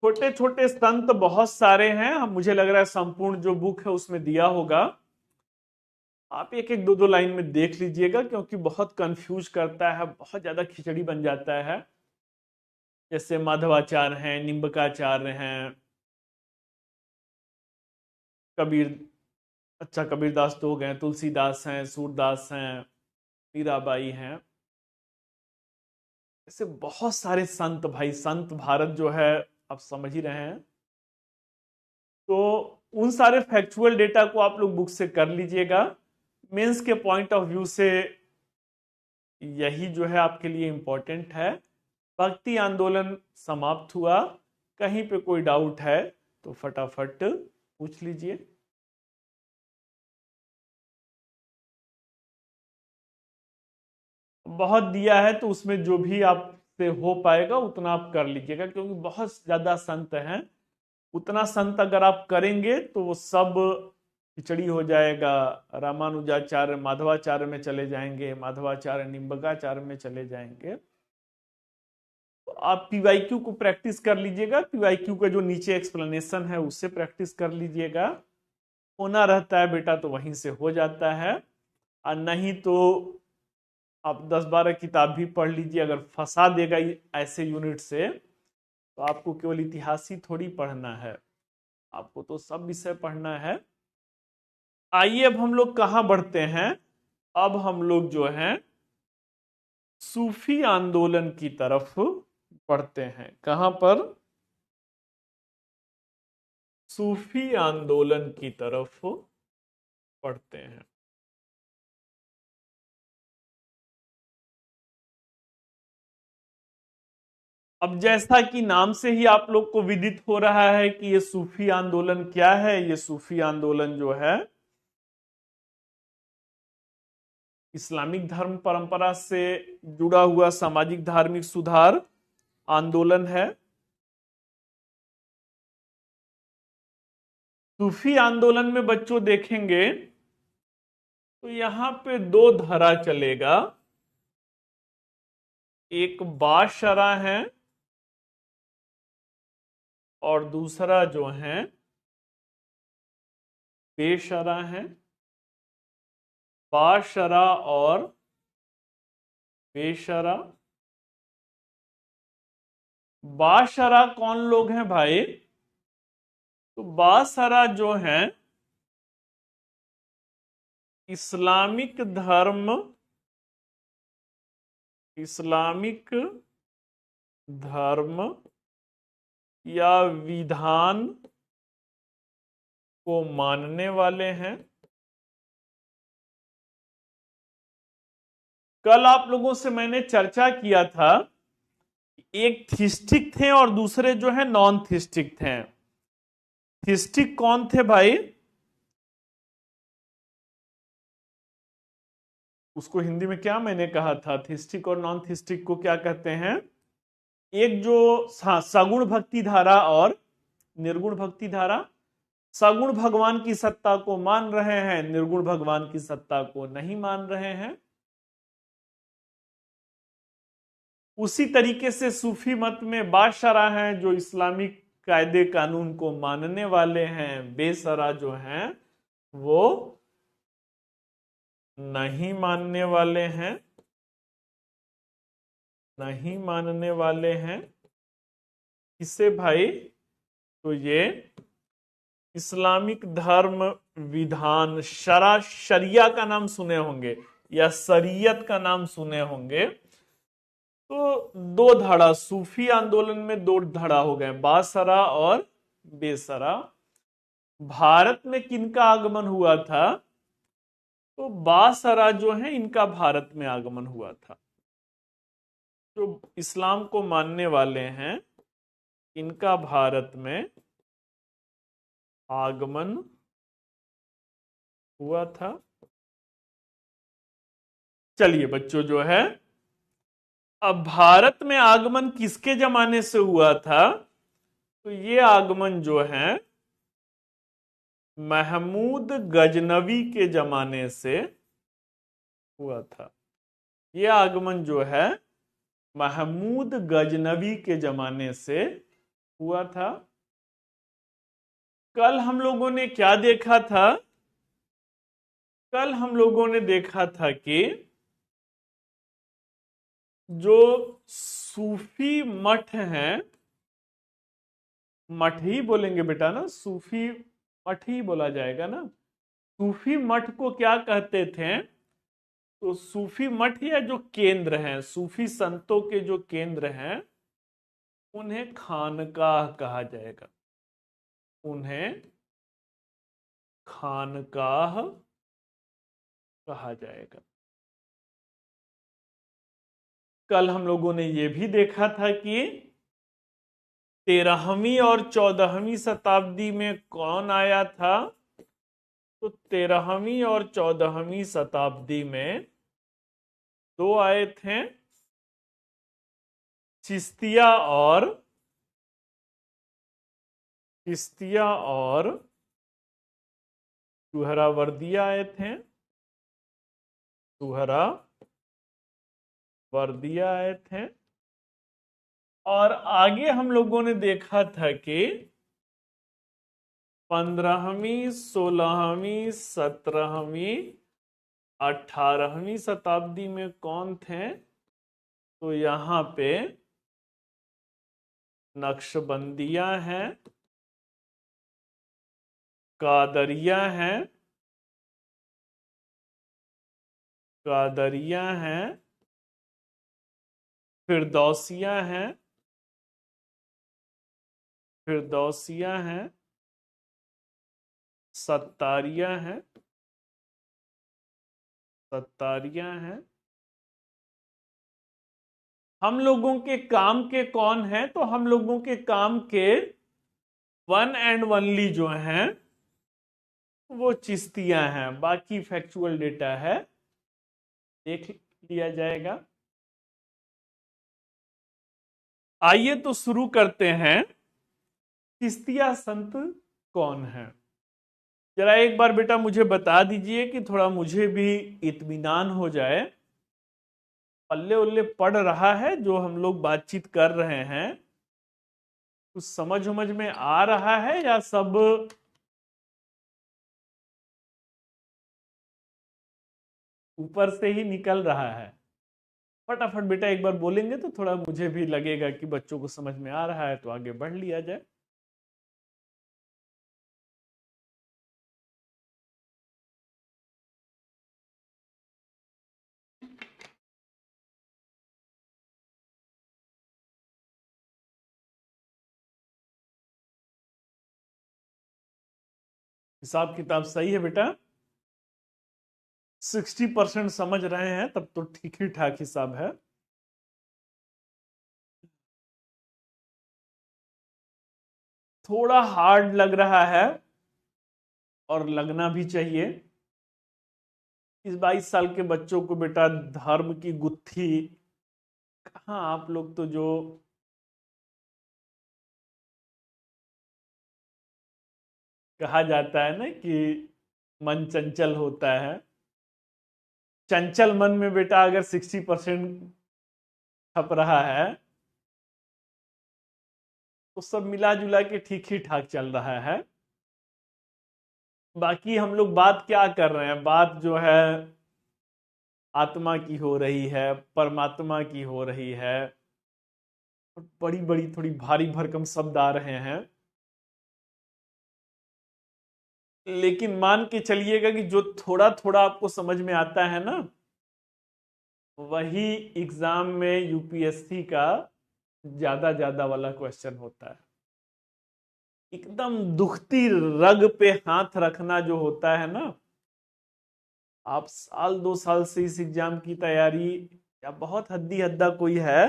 छोटे छोटे संत बहुत सारे हैं, हम मुझे लग रहा है संपूर्ण जो बुक है उसमें दिया होगा, आप एक एक दो दो लाइन में देख लीजिएगा, क्योंकि बहुत कंफ्यूज करता है, बहुत ज्यादा खिचड़ी बन जाता है। जैसे माधवाचार्य हैं, निम्बकाचार्य हैं, कबीर, अच्छा कबीरदास तो हो गए, तुलसीदास हैं, सूरदास हैं, मीराबाई हैं, ऐसे बहुत सारे संत, भाई संत भारत जो है आप समझ ही रहे हैं। तो उन सारे फैक्चुअल डेटा को आप लोग बुक से कर लीजिएगा। मेंस के पॉइंट ऑफ व्यू से यही जो है आपके लिए इंपॉर्टेंट है। भक्ति आंदोलन समाप्त हुआ, कहीं पे कोई डाउट है तो फटाफट पूछ लीजिए। बहुत दिया है तो उसमें जो भी आपसे हो पाएगा उतना आप कर लीजिएगा, क्योंकि बहुत ज्यादा संत हैं। उतना संत अगर आप करेंगे तो वो सब खिचड़ी हो जाएगा, रामानुजाचार्य माधवाचार्य में चले जाएंगे, माधवाचार्य निम्बकाचार्य में चले जाएंगे। तो आप पीवाईक्यू को प्रैक्टिस कर लीजिएगा, पीवाईक्यू का जो नीचे एक्सप्लेनेशन है उससे प्रैक्टिस कर लीजिएगा। होना रहता है बेटा तो वहीं से हो जाता है, और नहीं तो आप 10-12 किताब भी पढ़ लीजिए, अगर फंसा देगा ऐसे यूनिट से तो आपको केवल इतिहास ही थोड़ी पढ़ना है, आपको तो सब विषय पढ़ना है। आइए अब हम लोग कहां बढ़ते हैं, अब हम लोग जो हैं सूफी आंदोलन की तरफ बढ़ते हैं। कहां पर? सूफी आंदोलन की तरफ बढ़ते हैं। अब जैसा कि नाम से ही आप लोग को विदित हो रहा है कि ये सूफी आंदोलन क्या है, ये सूफी आंदोलन जो है इस्लामिक धर्म परंपरा से जुड़ा हुआ सामाजिक धार्मिक सुधार आंदोलन है। सूफी आंदोलन में बच्चों देखेंगे तो यहां पे दो धारा चलेगा, एक बाशरा है और दूसरा जो है बेशरा है। बाशरा और बेशरा। बाशरा कौन लोग हैं भाई? तो बाशरा जो है इस्लामिक धर्म, इस्लामिक धर्म या विधान को मानने वाले हैं। कल आप लोगों से मैंने चर्चा किया था, एक थिस्टिक थे और दूसरे जो है नॉन थिस्टिक थे। थिस्टिक कौन थे भाई? उसको हिंदी में क्या मैंने कहा था, थिस्टिक और नॉन थिस्टिक को क्या कहते हैं? एक जो सगुण भक्ति धारा और निर्गुण भक्ति धारा, सगुण भगवान की सत्ता को मान रहे हैं, निर्गुण भगवान की सत्ता को नहीं मान रहे हैं। उसी तरीके से सूफी मत में बाशरा हैं जो इस्लामिक कायदे कानून को मानने वाले हैं, बेसरा जो हैं वो नहीं मानने वाले हैं, नहीं मानने वाले हैं। किसे भाई? तो ये इस्लामिक धर्म विधान, शरिया का नाम सुने होंगे या शरीयत का नाम सुने होंगे। तो दो धड़ा, सूफी आंदोलन में दो धड़ा हो गए, बासरा और बेसरा। भारत में किनका आगमन हुआ था? तो बासरा जो है इनका भारत में आगमन हुआ था। जो इस्लाम को मानने वाले हैं इनका भारत में आगमन हुआ था। चलिए बच्चों जो है, अब भारत में आगमन किसके जमाने से हुआ था? तो ये आगमन जो है महमूद गजनवी के जमाने से हुआ था। ये आगमन जो है महमूद गजनवी के जमाने से हुआ था। कल हम लोगों ने क्या देखा था? कल हम लोगों ने देखा था कि जो सूफी मठ हैं, मठ ही बोलेंगे बेटा ना, सूफी मठ ही बोला जाएगा ना। सूफी मठ को क्या कहते थे? तो सूफी मठ या जो केंद्र हैं, सूफी संतों के जो केंद्र हैं, उन्हें खानकाह कहा जाएगा। उन्हें खानकाह कहा जाएगा। कल हम लोगों ने यह भी देखा था कि 13वीं और 14वीं शताब्दी में कौन आया था? तो 13वीं और 14वीं शताब्दी में दो आए थे, चिश्तिया और सुहरावर्दिया आए थे। सुहरावर्दिया आए थे। और आगे हम लोगों ने देखा था कि 15वीं, 16वीं, 17वीं, 18वीं शताब्दी में कौन थे? तो यहां पे नक्शबंदियां हैं, कादरिया हैं, फिरदौसिया हैं, सत्तारिया हैं, हम लोगों के काम के कौन है? तो हम लोगों के काम के वन एंड वनली जो हैं वो चिश्तियां हैं। बाकी फैक्चुअल डेटा है, देख लिया जाएगा। आइए तो शुरू करते हैं। चिश्तिया संत कौन है? जरा एक बार बेटा मुझे बता दीजिए कि थोड़ा मुझे भी इत्मीनान हो जाए। पल्ले उल्ले पड़ रहा है जो हम लोग बातचीत कर रहे हैं, कुछ समझ उमझ में आ रहा है या सब ऊपर से ही निकल रहा है? फटाफट बेटा एक बार बोलेंगे तो थोड़ा मुझे भी लगेगा कि बच्चों को समझ में आ रहा है, तो आगे बढ़ लिया जाए। हिसाब किताब सही है बेटा? 60% समझ रहे हैं तब तो ठीक ही ठाक हिसाब है। थोड़ा हार्ड लग रहा है और लगना भी चाहिए। इस 22 साल के बच्चों को बेटा धर्म की गुत्थी कहाँ, आप लोग तो जो कहा जाता है ना कि मन चंचल होता है, चंचल मन में बेटा अगर 60% छप रहा है तो सब मिला जुला के ठीक ही ठाक चल रहा है। बाकी हम लोग बात क्या कर रहे हैं? बात जो है आत्मा की हो रही है, परमात्मा की हो रही है। बड़ी बड़ी थोड़ी भारी भरकम शब्द आ रहे हैं, लेकिन मान के चलिएगा कि जो थोड़ा थोड़ा आपको समझ में आता है ना, वही एग्जाम में यूपीएससी का ज्यादा ज्यादा वाला क्वेश्चन होता है। एकदम दुखती रग पे हाथ रखना जो होता है ना, आप साल 2 साल से इस एग्जाम की तैयारी, या बहुत हद्दी हद्दा कोई है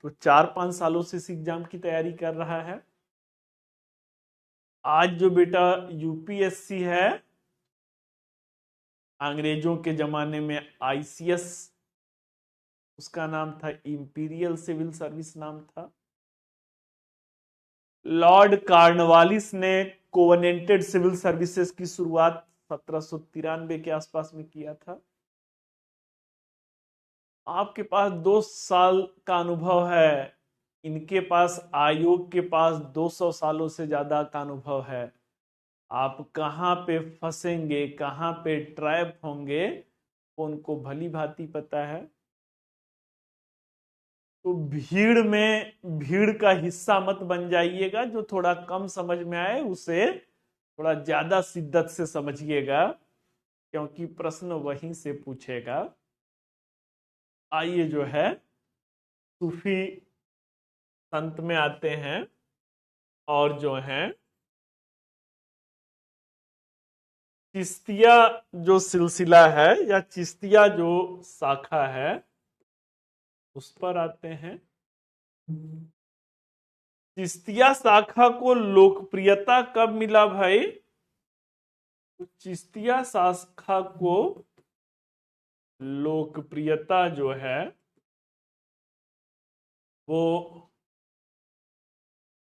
तो 4-5 सालों से इस एग्जाम की तैयारी कर रहा है। आज जो बेटा यूपीएससी है, अंग्रेजों के जमाने में आईसीएस उसका नाम था, इंपीरियल सिविल सर्विस नाम था। लॉर्ड कार्नवालिस ने कोवेनेंटेड सिविल सर्विसेज की शुरुआत 1793 के आसपास में किया था। आपके पास 2 साल का अनुभव है, इनके पास, आयोग के पास 200 सालों से ज्यादा का अनुभव है। आप कहां पे फंसेंगे, कहां पे ट्रैप होंगे, उनको भली भांति पता है। तो भीड़ में, भीड़ का हिस्सा मत बन जाइएगा। जो थोड़ा कम समझ में आए उसे थोड़ा ज्यादा शिद्दत से समझिएगा, क्योंकि प्रश्न वहीं से पूछेगा। आइए जो है सूफी संत में आते हैं, और जो है चिश्तिया जो सिलसिला है, या चिश्तिया जो शाखा है, उस पर आते हैं। चिश्तिया शाखा को लोकप्रियता कब मिला भाई? तो चिश्तिया शाखा को लोकप्रियता जो है वो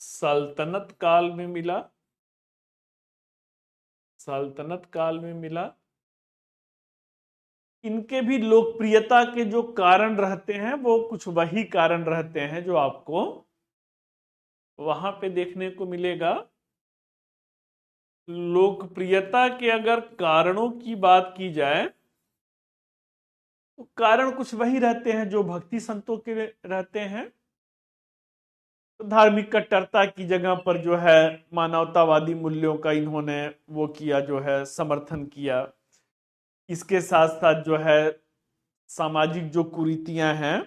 सल्तनत काल में मिला। सल्तनत काल में मिला। इनके भी लोकप्रियता के जो कारण रहते हैं वो कुछ वही कारण रहते हैं जो आपको वहां पे देखने को मिलेगा। लोकप्रियता के अगर कारणों की बात की जाए तो कारण कुछ वही रहते हैं जो भक्ति संतों के रहते हैं। तो धार्मिक कट्टरता की जगह पर जो है मानवतावादी मूल्यों का इन्होंने वो किया, जो है समर्थन किया। इसके साथ साथ जो है सामाजिक जो कुरीतियां हैं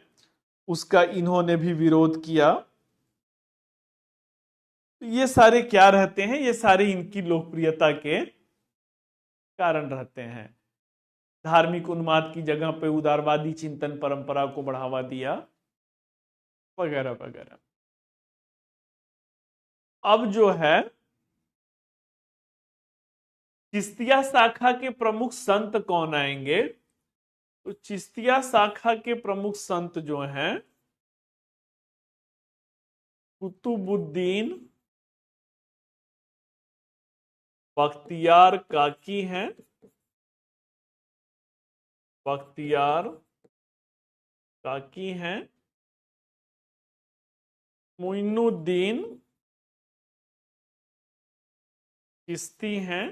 उसका इन्होंने भी विरोध किया। तो ये सारे क्या रहते हैं? ये सारे इनकी लोकप्रियता के कारण रहते हैं। धार्मिक उन्माद की जगह पे उदारवादी चिंतन परंपरा को बढ़ावा दिया, वगैरह वगैरह। अब जो है चिश्तिया शाखा के प्रमुख संत कौन आएंगे? तो चिश्तिया शाखा के प्रमुख संत जो हैं कुतुबुद्दीन बख्तियार काकी हैं। बख्तियार काकी हैं। मोइनुद्दीन चिश्ती हैं।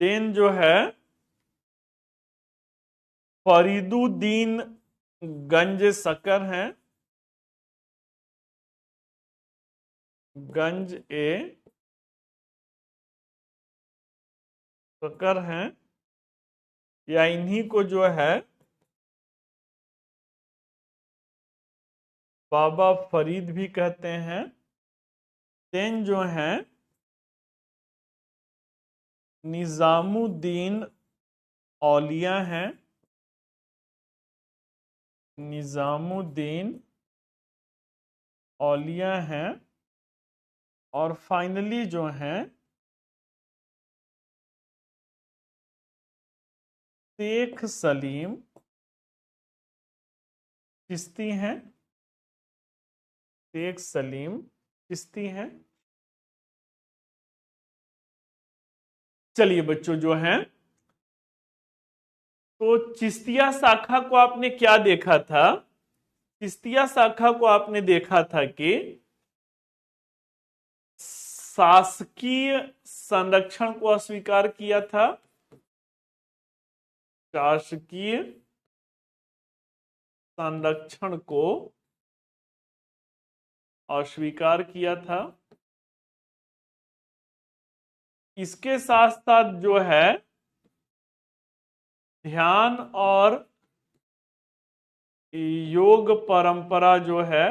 देन जो है फरीदुद्दीन गंज सकर हैं। गंज ए सकर हैं, या इन्हीं को जो है बाबा फरीद भी कहते हैं। देन जो है निजामुद्दीन औलिया हैं। निजामुद्दीन औलिया हैं। और फाइनली जो हैं शेख सलीम चिश्ती हैं। शेख सलीम चिश्ती हैं। चलिए बच्चों जो हैं, तो चिश्तिया शाखा को आपने क्या देखा था? चिश्तिया शाखा को आपने देखा था कि शासकीय संरक्षण को अस्वीकार किया था। शासकीय संरक्षण को अस्वीकार किया था। इसके साथ साथ जो है ध्यान और योग परंपरा जो है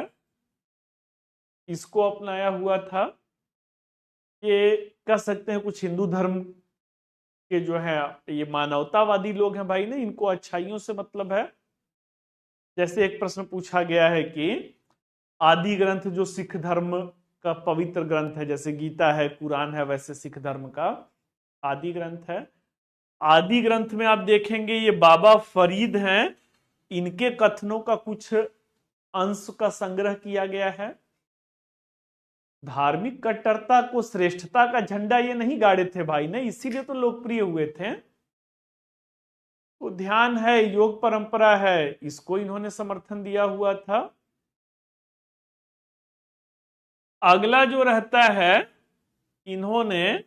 इसको अपनाया हुआ था। ये कह सकते हैं कुछ हिंदू धर्म के जो है ये मानवतावादी लोग हैं भाई ना, इनको अच्छाइयों से मतलब है। जैसे एक प्रश्न पूछा गया है कि आदि ग्रंथ जो सिख धर्म का पवित्र ग्रंथ है, जैसे गीता है, कुरान है, वैसे सिख धर्म का आदि ग्रंथ है। आदि ग्रंथ में आप देखेंगे ये बाबा फरीद हैं, इनके कथनों का कुछ अंश का संग्रह किया गया है। धार्मिक कट्टरता को श्रेष्ठता का झंडा ये नहीं गाड़े थे भाई ने, इसीलिए तो लोकप्रिय हुए थे। तो ध्यान है, योग परंपरा है, इसको इन्होंने समर्थन दिया हुआ था। अगला जो रहता है, इन्होंने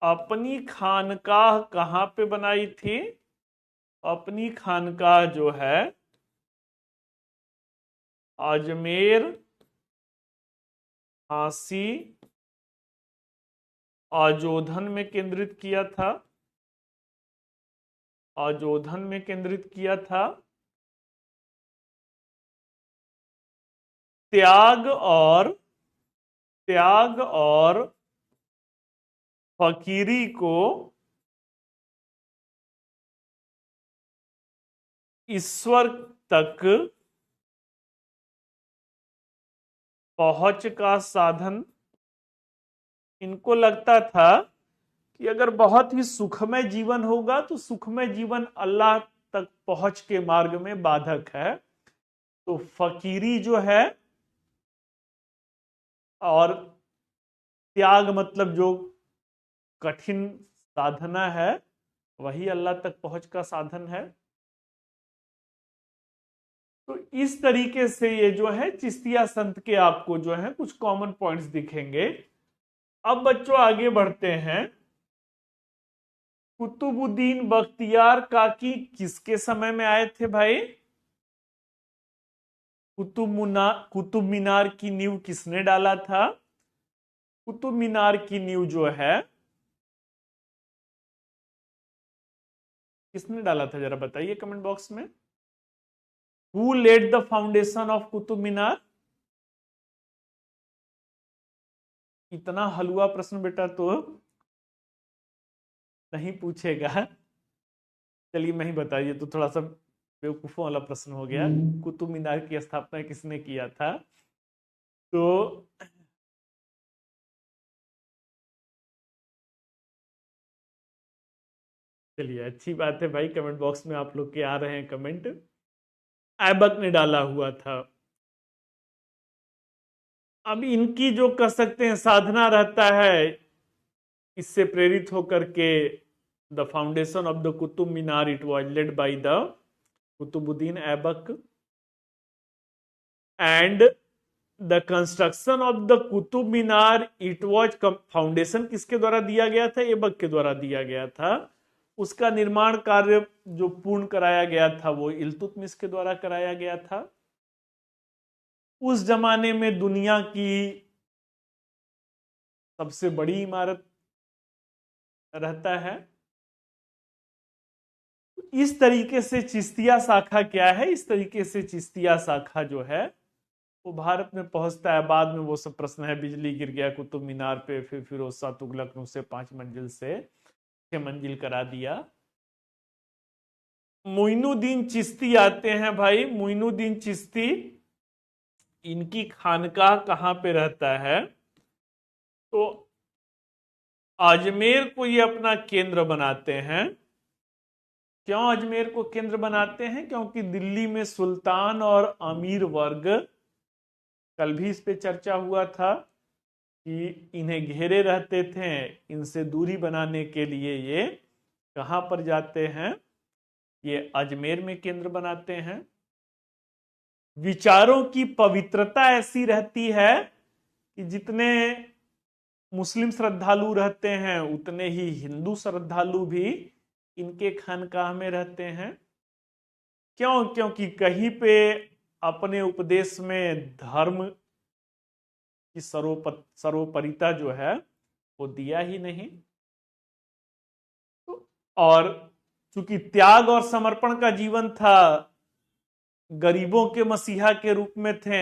अपनी खानकाह कहां पे बनाई थी? अपनी खानकाह जो है अजमेर, झांसी, अजोधन में केंद्रित किया था। अजोधन में केंद्रित किया था। त्याग और फकीरी को ईश्वर तक पहुंच का साधन। इनको लगता था कि अगर बहुत ही सुखमय जीवन होगा तो सुखमय जीवन अल्लाह तक पहुंच के मार्ग में बाधक है। तो फकीरी जो है और त्याग मतलब जो कठिन साधना है, वही अल्लाह तक पहुंच का साधन है। तो इस तरीके से ये जो है चिश्तिया संत के आपको जो है कुछ कॉमन पॉइंट्स दिखेंगे। अब बच्चों आगे बढ़ते हैं। कुतुबुद्दीन बख्तियार काकी किसके समय में आए थे भाई? कुतुब मीनार की नींव किसने डाला था? कुतुब मीनार की नींव जो है किसने डाला था, जरा बताइए कमेंट बॉक्स में। Who laid the foundation of Qutub Minar? इतना हलवा प्रश्न बेटा तो नहीं पूछेगा। चलिए मैं ही बताइए, तो थोड़ा सा बेवकूफों वाला प्रश्न हो गया। कुतुब मीनार की स्थापना किसने किया था? तो चलिए अच्छी बात है भाई, कमेंट बॉक्स में आप लोग के आ रहे हैं कमेंट। ऐबक ने डाला हुआ था। अब इनकी जो कह सकते हैं साधना रहता है, इससे प्रेरित होकर के the foundation of the Qutub Minar it was laid by the Qutubuddin Aibak and the construction of the Qutub Minar it was foundation किसके द्वारा दिया गया था? ऐबक के द्वारा दिया गया था। उसका निर्माण कार्य जो पूर्ण कराया गया था वो इल्तुतमिश के द्वारा कराया गया था। उस जमाने में दुनिया की सबसे बड़ी इमारत रहता है। इस तरीके से चिश्तिया शाखा क्या है? इस तरीके से चिश्तिया शाखा जो है वो भारत में पहुंचता है। बाद में वो सब प्रश्न है, बिजली गिर गया कुतुब मीनार पे, फिर फिरोज शाह तुगलक ने उसे 5 मंजिल से 6 मंजिल करा दिया। मोइनुद्दीन चिश्ती आते हैं भाई। मोइनुद्दीन चिश्ती, इनकी खानकाह कहां पे रहता है? तो अजमेर को ये अपना केंद्र बनाते हैं। क्यों अजमेर को केंद्र बनाते हैं? क्योंकि दिल्ली में सुल्तान और अमीर वर्ग, कल भी इस पे चर्चा हुआ था कि इन्हें घेरे रहते थे। इनसे दूरी बनाने के लिए ये कहां पर जाते हैं? ये अजमेर में केंद्र बनाते हैं। विचारों की पवित्रता ऐसी रहती है कि जितने मुस्लिम श्रद्धालु रहते हैं उतने ही हिंदू श्रद्धालु भी इनके खानकाह में रहते हैं। क्यों? क्योंकि कहीं पे अपने उपदेश में धर्म की सर्वोपरिता जो है वो दिया ही नहीं। और चूंकि त्याग और समर्पण का जीवन था, गरीबों के मसीहा के रूप में थे,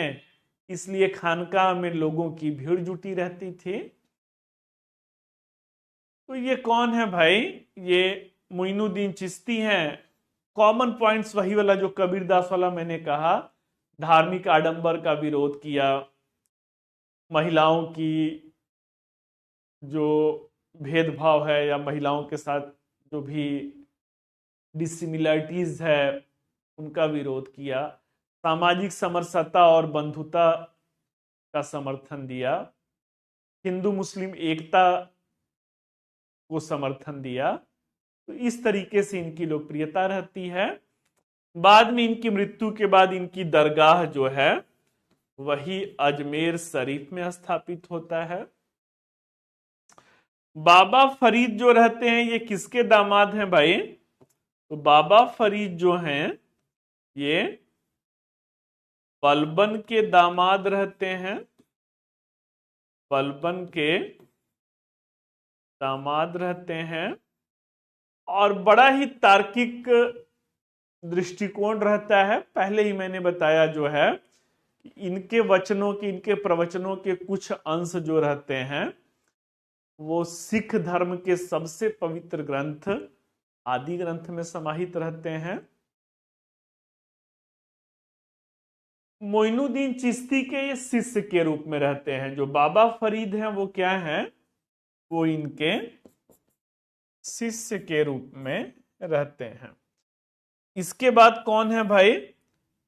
इसलिए खानकाह में लोगों की भीड़ जुटी रहती थी। तो ये कौन है भाई? ये मोइनुद्दीन चिश्ती हैं। कॉमन पॉइंट्स वही वाला जो कबीरदास वाला मैंने कहा, धार्मिक आडंबर का विरोध किया, महिलाओं की जो भेदभाव है या महिलाओं के साथ जो भी डिसिमिलरिटीज है उनका विरोध किया, सामाजिक समरसता और बंधुता का समर्थन दिया, हिंदू मुस्लिम एकता को समर्थन दिया। तो इस तरीके से इनकी लोकप्रियता रहती है। बाद में इनकी मृत्यु के बाद इनकी दरगाह जो है वही अजमेर शरीफ में स्थापित होता है। बाबा फरीद जो रहते हैं ये किसके दामाद हैं भाई? तो बाबा फरीद जो हैं ये बलबन के दामाद रहते हैं, बलबन के दामाद रहते हैं। और बड़ा ही तार्किक दृष्टिकोण रहता है। पहले ही मैंने बताया जो है कि इनके वचनों के, इनके प्रवचनों के कुछ अंश जो रहते हैं वो सिख धर्म के सबसे पवित्र ग्रंथ आदि ग्रंथ में समाहित रहते हैं। मोइनुद्दीन चिश्ती के ये शिष्य के रूप में रहते हैं। जो बाबा फरीद हैं वो क्या हैं? वो इनके शिष्य के रूप में रहते हैं। इसके बाद कौन है भाई?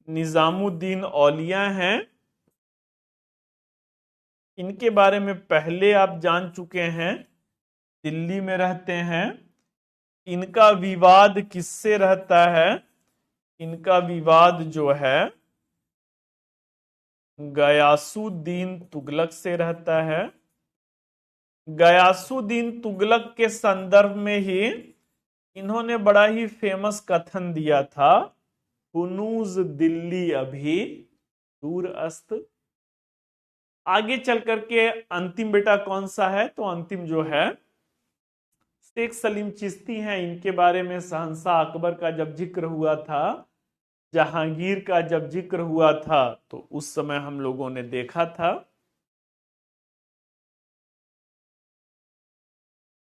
निजामुद्दीन औलिया हैं। इनके बारे में पहले आप जान चुके हैं, दिल्ली में रहते हैं। इनका विवाद किससे रहता है? इनका विवाद जो है गयासुद्दीन तुगलक से रहता है। गयासुद्दीन तुगलक के संदर्भ में ही इन्होंने बड़ा ही फेमस कथन दिया था, हुनूज दिल्ली अभी दूर अस्त। आगे चल करके अंतिम बेटा कौन सा है? तो अंतिम जो है शेख सलीम चिश्ती हैं। इनके बारे में शहंशाह अकबर का जब जिक्र हुआ था, जहांगीर का जब जिक्र हुआ था, तो उस समय हम लोगों ने देखा था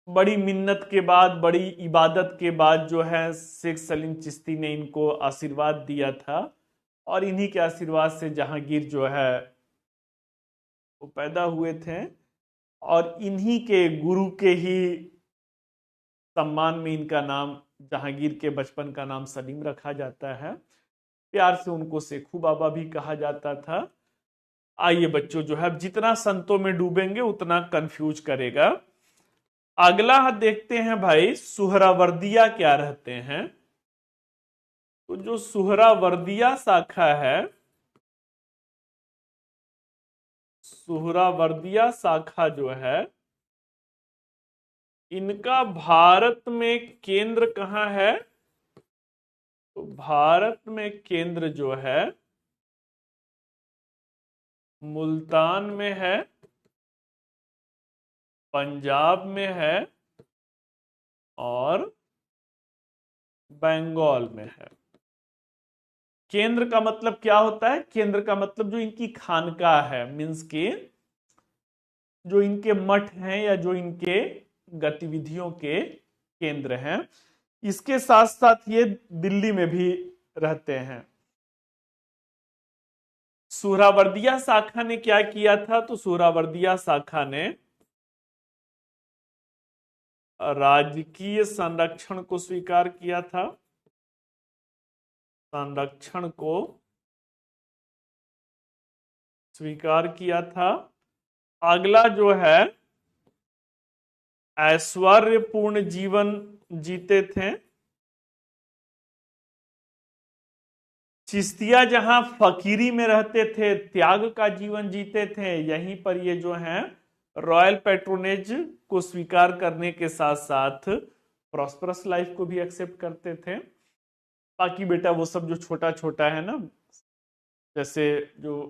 बड़ी मिन्नत के बाद, बड़ी इबादत के बाद जो है शेख सलीम चिश्ती ने इनको आशीर्वाद दिया था। और इन्हीं के आशीर्वाद से जहांगीर जो है वो पैदा हुए थे। और इन्हीं के गुरु के ही सम्मान में इनका नाम, जहांगीर के बचपन का नाम सलीम रखा जाता है। प्यार से उनको शेखू बाबा भी कहा जाता था। आइए बच्चों, जो है जितना संतों में डूबेंगे उतना कंफ्यूज करेगा। अगला देखते हैं भाई, सुहरावर्दिया क्या रहते हैं? तो जो सुहरावर्दिया शाखा है, सुहरावर्दिया शाखा जो है इनका भारत में केंद्र कहां है? तो भारत में केंद्र जो है मुल्तान में है, पंजाब में है और बंगाल में है। केंद्र का मतलब क्या होता है? केंद्र का मतलब जो इनकी खानकाह है, मीन्स के जो इनके मठ हैं या जो इनके गतिविधियों के केंद्र हैं। इसके साथ साथ ये दिल्ली में भी रहते हैं। सुहरावर्दिया शाखा ने क्या किया था? तो सुहरावर्दिया शाखा ने राजकीय संरक्षण को स्वीकार किया था, संरक्षण को स्वीकार किया था। अगला जो है ऐश्वर्यपूर्ण जीवन जीते थे। चिश्तिया जहां फकीरी में रहते थे, त्याग का जीवन जीते थे, यहीं पर ये जो हैं रॉयल पैट्रोनेज को स्वीकार करने के साथ साथ प्रॉस्परस लाइफ को भी एक्सेप्ट करते थे। बाकी बेटा वो सब जो छोटा छोटा है ना, जैसे जो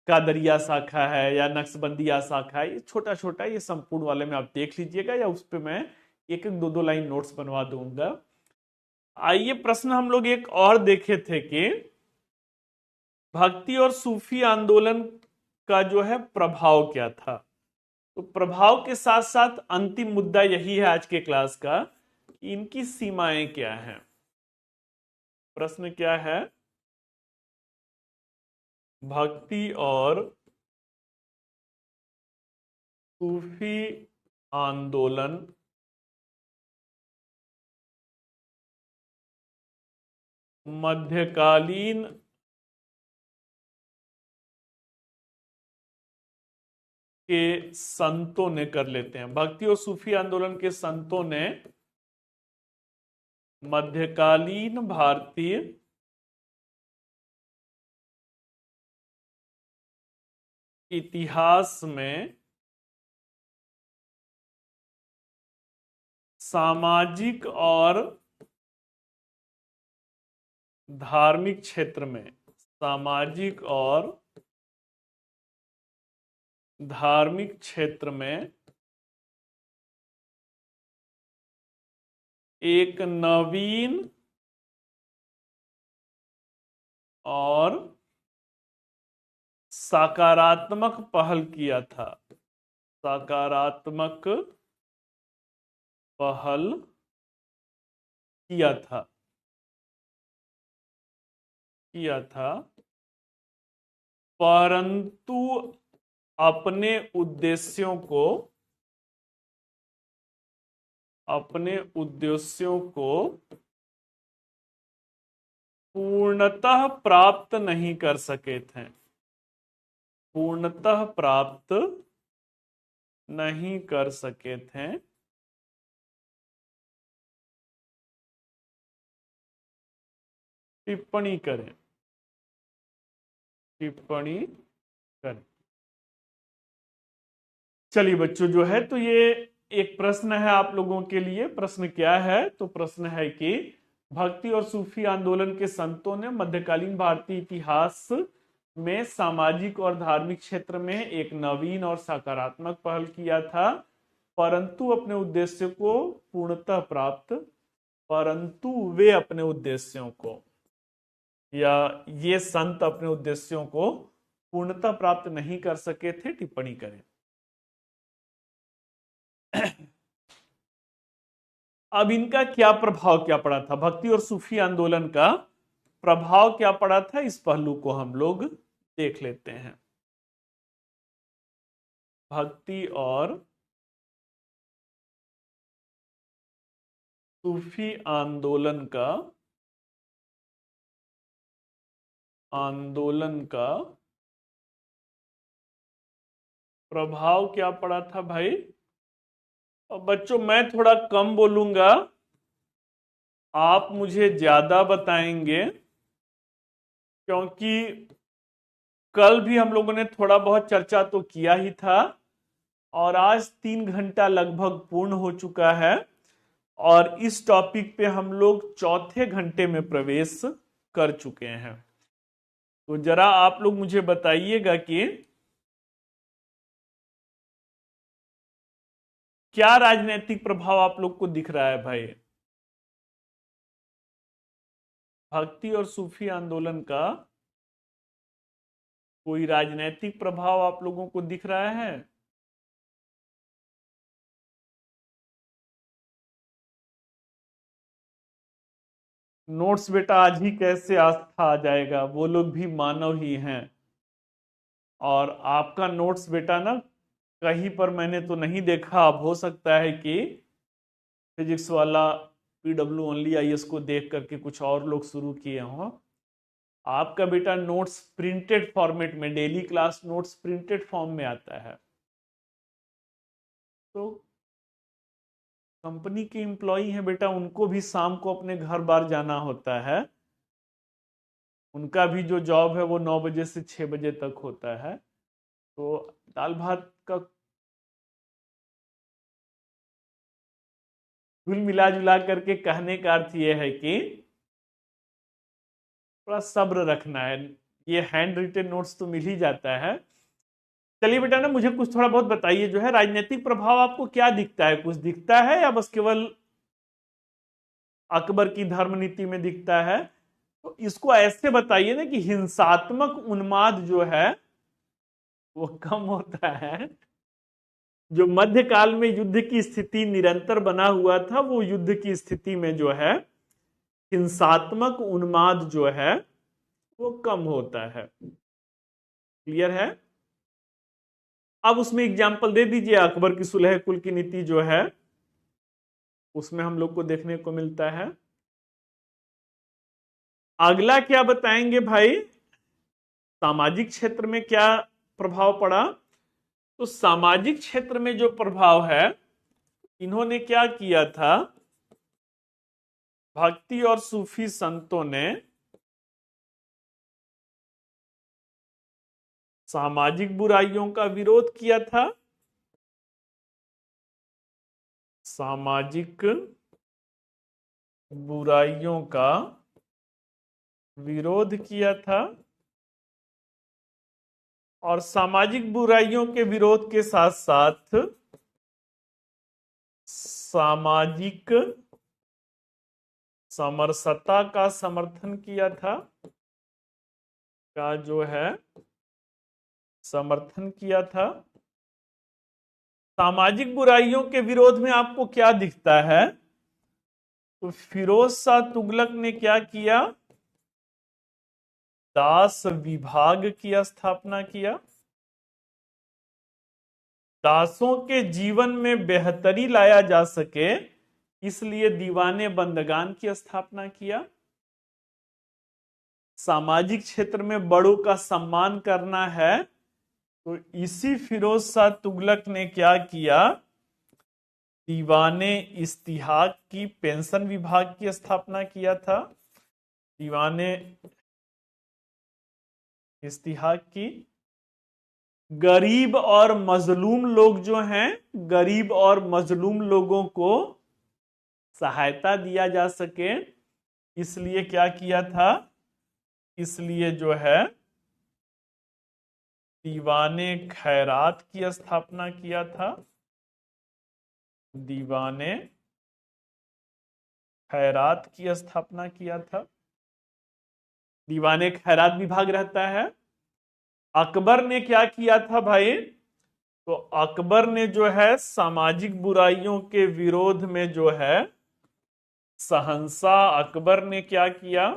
कादरिया शाखा है या नक्शबंदिया शाखा है, ये छोटा छोटा, ये संपूर्ण वाले में आप देख लीजिएगा, या उस पर मैं एक एक दो लाइन नोट्स बनवा दूंगा। आइए प्रश्न हम लोग एक और देखे थे कि भक्ति और सूफी आंदोलन का जो है प्रभाव क्या था। तो प्रभाव के साथ साथ अंतिम मुद्दा यही है आज के क्लास का, इनकी सीमाएं क्या हैं। प्रश्न क्या है, भक्ति और सूफी आंदोलन मध्यकालीन के संतों ने, कर लेते हैं, भक्ति और सूफी आंदोलन के संतों ने मध्यकालीन भारतीय इतिहास में सामाजिक और धार्मिक क्षेत्र में, सामाजिक और धार्मिक क्षेत्र में एक नवीन और सकारात्मक पहल किया था, सकारात्मक पहल किया था, परंतु अपने उद्देश्यों को पूर्णतः प्राप्त नहीं कर सके थे, पूर्णतः प्राप्त नहीं कर सके थे। टिप्पणी करें, टिप्पणी करें। चलिए बच्चों, जो है तो ये एक प्रश्न है आप लोगों के लिए। प्रश्न क्या है, तो प्रश्न है कि भक्ति और सूफी आंदोलन के संतों ने मध्यकालीन भारतीय इतिहास में सामाजिक और धार्मिक क्षेत्र में एक नवीन और सकारात्मक पहल किया था, परंतु अपने उद्देश्य को पूर्णतः प्राप्त, परंतु वे अपने उद्देश्यों को, या ये संत अपने उद्देश्यों को पूर्णतः प्राप्त नहीं कर सके थे। टिप्पणी करें। अब इनका क्या प्रभाव क्या पड़ा था, भक्ति और सूफी आंदोलन का प्रभाव क्या पड़ा था, इस पहलू को हम लोग देख लेते हैं। भक्ति और सूफी आंदोलन का प्रभाव क्या पड़ा था भाई। और बच्चों मैं थोड़ा कम बोलूंगा, आप मुझे ज्यादा बताएंगे, क्योंकि कल भी हम लोगों ने थोड़ा बहुत चर्चा तो किया ही था, और आज 3 घंटा लगभग पूर्ण हो चुका है, और इस टॉपिक पे हम लोग चौथे घंटे में प्रवेश कर चुके हैं। तो जरा आप लोग मुझे बताइएगा कि क्या राजनीतिक प्रभाव आप लोग को दिख रहा है भाई, भक्ति और सूफी आंदोलन का कोई राजनीतिक प्रभाव आप लोगों को दिख रहा है। नोट्स बेटा आज ही कैसे आस्था आ जाएगा, वो लोग भी मानव ही हैं, और आपका नोट्स बेटा ना कहीं पर मैंने तो नहीं देखा, अब हो सकता है कि फिजिक्स वाला PW ओनली IS को देख करके कुछ और लोग शुरू किए हों। आपका बेटा नोट्स प्रिंटेड फॉर्मेट में, daily class notes printed form में आता है। तो कंपनी के एम्प्लॉई हैं बेटा, उनको भी शाम को अपने घर बार जाना होता है, उनका भी जो जॉब है वो 9 बजे से 6 बजे तक होता है। तो दाल भात का कुल मिला जुला करके कहने का अर्थ यह है कि थोड़ा सब्र रखना है, ये हैंड रिटन नोट्स तो मिल ही जाता है। चलिए बेटा ना मुझे कुछ थोड़ा बहुत बताइए, जो है राजनीतिक प्रभाव आपको क्या दिखता है, कुछ दिखता है या बस केवल अकबर की धर्म नीति में दिखता है। तो इसको ऐसे बताइए ना कि हिंसात्मक उन्माद जो है वो कम होता है, जो मध्यकाल में युद्ध की स्थिति निरंतर बना हुआ था, वो युद्ध की स्थिति में जो है हिंसात्मक उन्माद जो है वो कम होता है। क्लियर है? अब उसमें एग्जाम्पल दे दीजिए, अकबर की सुलह कुल की नीति जो है उसमें हम लोग को देखने को मिलता है। अगला क्या बताएंगे भाई, सामाजिक क्षेत्र में क्या प्रभाव पड़ा? तो सामाजिक क्षेत्र में जो प्रभाव है, इन्होंने क्या किया था, भक्ति और सूफी संतों ने सामाजिक बुराइयों का विरोध किया था। सामाजिक बुराइयों का विरोध किया था और सामाजिक बुराइयों के विरोध के साथ साथ सामाजिक समरसता का समर्थन किया था, का जो है समर्थन किया था। सामाजिक बुराइयों के विरोध में आपको क्या दिखता है? तो फिरोज शाह तुगलक ने क्या किया, दास विभाग की स्थापना किया। दासों के जीवन में बेहतरी लाया जा सके, इसलिए दीवाने बंदगान की स्थापना किया। सामाजिक क्षेत्र में बड़ों का सम्मान करना है, तो इसी फिरोज शाह तुगलक ने क्या किया, दीवाने इस्तिहाक की पेंशन विभाग की स्थापना किया था। दीवाने इस्तिहाक की, गरीब और मजलूम लोग जो हैं, गरीब और मजलूम लोगों को सहायता दिया जा सके, इसलिए क्या किया था, इसलिए जो है दीवाने खैरात की स्थापना किया था। दीवाने खैरात की स्थापना किया था। दीवाने खैरात विभाग रहता है। अकबर ने क्या किया था भाई, तो अकबर ने जो है सामाजिक बुराइयों के विरोध में जो है शहंशाह अकबर ने क्या किया,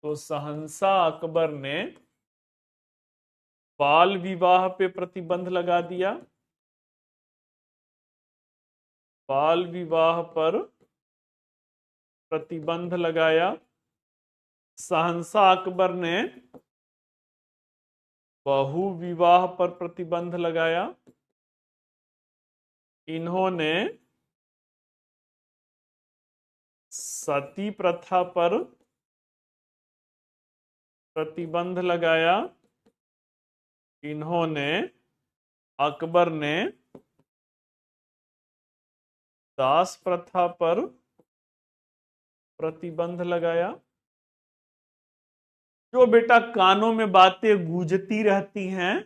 तो शहंशाह अकबर ने बाल विवाह पे प्रतिबंध लगा दिया। बाल विवाह पर प्रतिबंध लगाया। शहंशाह अकबर ने बहु विवाह पर प्रतिबंध लगाया। इन्होंने सती प्रथा पर प्रतिबंध लगाया। इन्होंने, अकबर ने दास प्रथा पर प्रतिबंध लगाया। जो बेटा कानों में बातें गूंजती रहती हैं,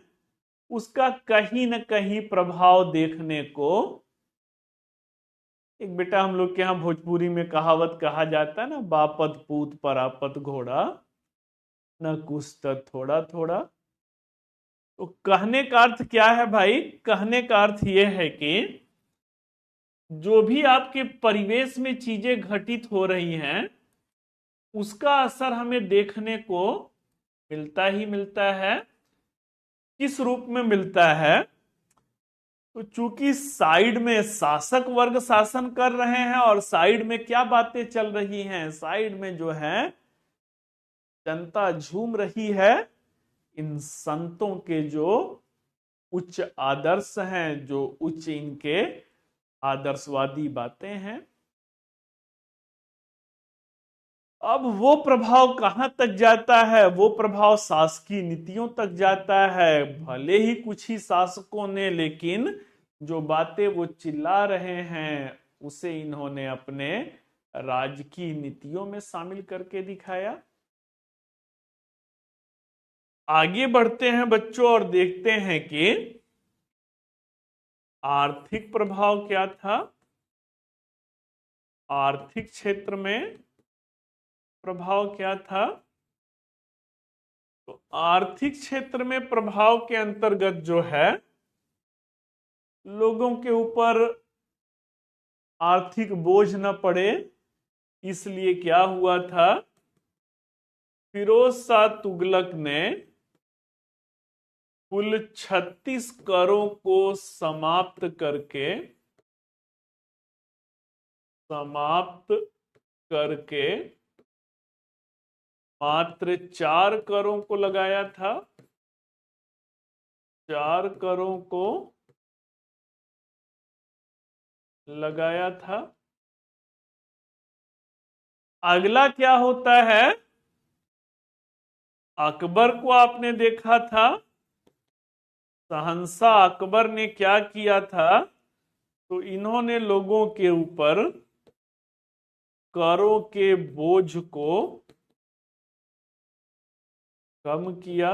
उसका कहीं न कहीं प्रभाव देखने को, एक बेटा हम लोग के यहाँ भोजपुरी में कहावत कहा जाता है ना, बापत पूत परापत घोड़ा, न कुछ थोड़ा थोड़ा। तो कहने का अर्थ क्या है भाई, कहने का अर्थ यह है कि जो भी आपके परिवेश में चीजें घटित हो रही हैं, उसका असर हमें देखने को मिलता ही मिलता है। किस रूप में मिलता है, तो चूंकि साइड में शासक वर्ग शासन कर रहे हैं और साइड में क्या बातें चल रही हैं, साइड में जो है जनता झूम रही है इन संतों के जो उच्च आदर्श हैं, जो उच्च इनके आदर्शवादी बातें हैं। अब वो प्रभाव कहां तक जाता है, वो प्रभाव शासकीय नीतियों तक जाता है। भले ही कुछ ही शासकों ने, लेकिन जो बातें वो चिल्ला रहे हैं उसे इन्होंने अपने राजकीय नीतियों में शामिल करके दिखाया। आगे बढ़ते हैं बच्चों और देखते हैं कि आर्थिक प्रभाव क्या था। आर्थिक क्षेत्र में प्रभाव क्या था, तो आर्थिक क्षेत्र में प्रभाव के अंतर्गत जो है लोगों के ऊपर आर्थिक बोझ न पड़े, इसलिए क्या हुआ था, फिरोज शाह तुगलक ने कुल 36 करों को समाप्त करके मात्र 4 करों को लगाया था। 4 करों को लगाया था। अगला क्या होता है, अकबर को आपने देखा था, शहंशाह अकबर ने क्या किया था, तो इन्होंने लोगों के ऊपर करों के बोझ को कम किया,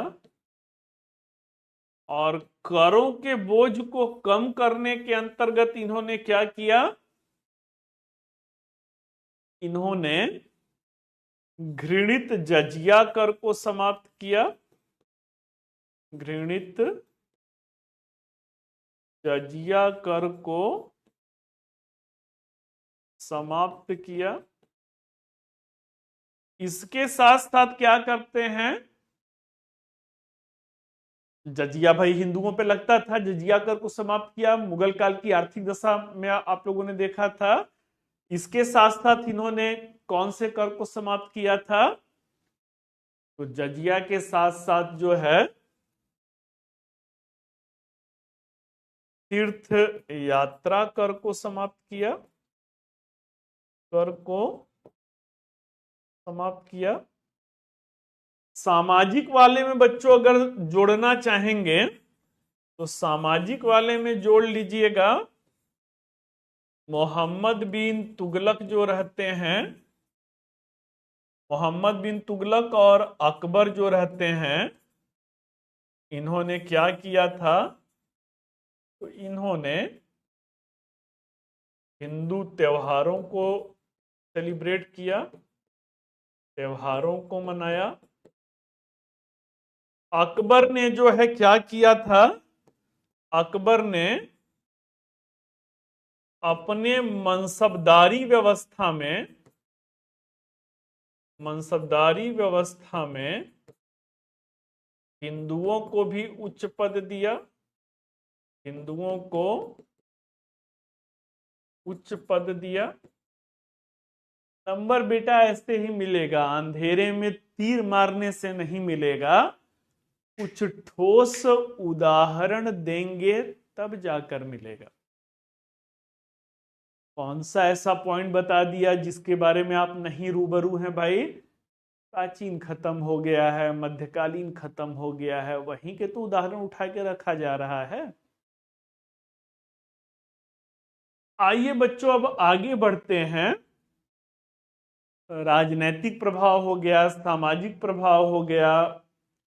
और करों के बोझ को कम करने के अंतर्गत इन्होंने क्या किया, इन्होंने घृणित जजिया कर को समाप्त किया। घृणित जजिया कर को समाप्त किया। इसके साथ साथ क्या करते हैं, जजिया भाई हिंदुओं पे लगता था, जजिया कर को समाप्त किया। मुगल काल की आर्थिक दशा में आप लोगों ने देखा था। इसके साथ साथ इन्होंने कौन से कर को समाप्त किया था, तो जजिया के साथ साथ जो है तीर्थ यात्रा कर को समाप्त किया, कर को समाप्त किया। सामाजिक वाले में बच्चों अगर जोड़ना चाहेंगे तो सामाजिक वाले में जोड़ लीजिएगा, मोहम्मद बिन तुगलक जो रहते हैं, मोहम्मद बिन तुगलक और अकबर जो रहते हैं, इन्होंने क्या किया था, तो इन्होंने हिंदू त्योहारों को सेलिब्रेट किया, त्योहारों को मनाया। अकबर ने जो है क्या किया था, अकबर ने अपने मनसबदारी व्यवस्था में हिंदुओं को भी उच्च पद दिया, हिंदुओं को उच्च पद दिया। नंबर बेटा ऐसे ही मिलेगा, अंधेरे में तीर मारने से नहीं मिलेगा, कुछ ठोस उदाहरण देंगे तब जाकर मिलेगा। कौन सा ऐसा पॉइंट बता दिया जिसके बारे में आप नहीं रूबरू हैं भाई, प्राचीन खत्म हो गया है, मध्यकालीन खत्म हो गया है, वहीं के तो उदाहरण उठा के रखा जा रहा है। आइए बच्चों अब आगे बढ़ते हैं। राजनैतिक प्रभाव हो गया, सामाजिक प्रभाव हो गया,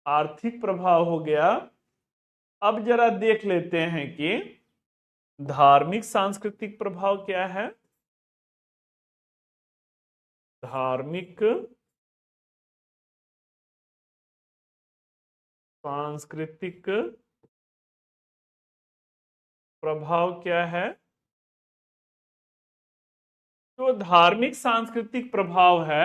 आर्थिक प्रभाव हो गया। अब जरा देख लेते हैं कि धार्मिक सांस्कृतिक प्रभाव क्या है। धार्मिक सांस्कृतिक प्रभाव क्या है, तो धार्मिक सांस्कृतिक प्रभाव है,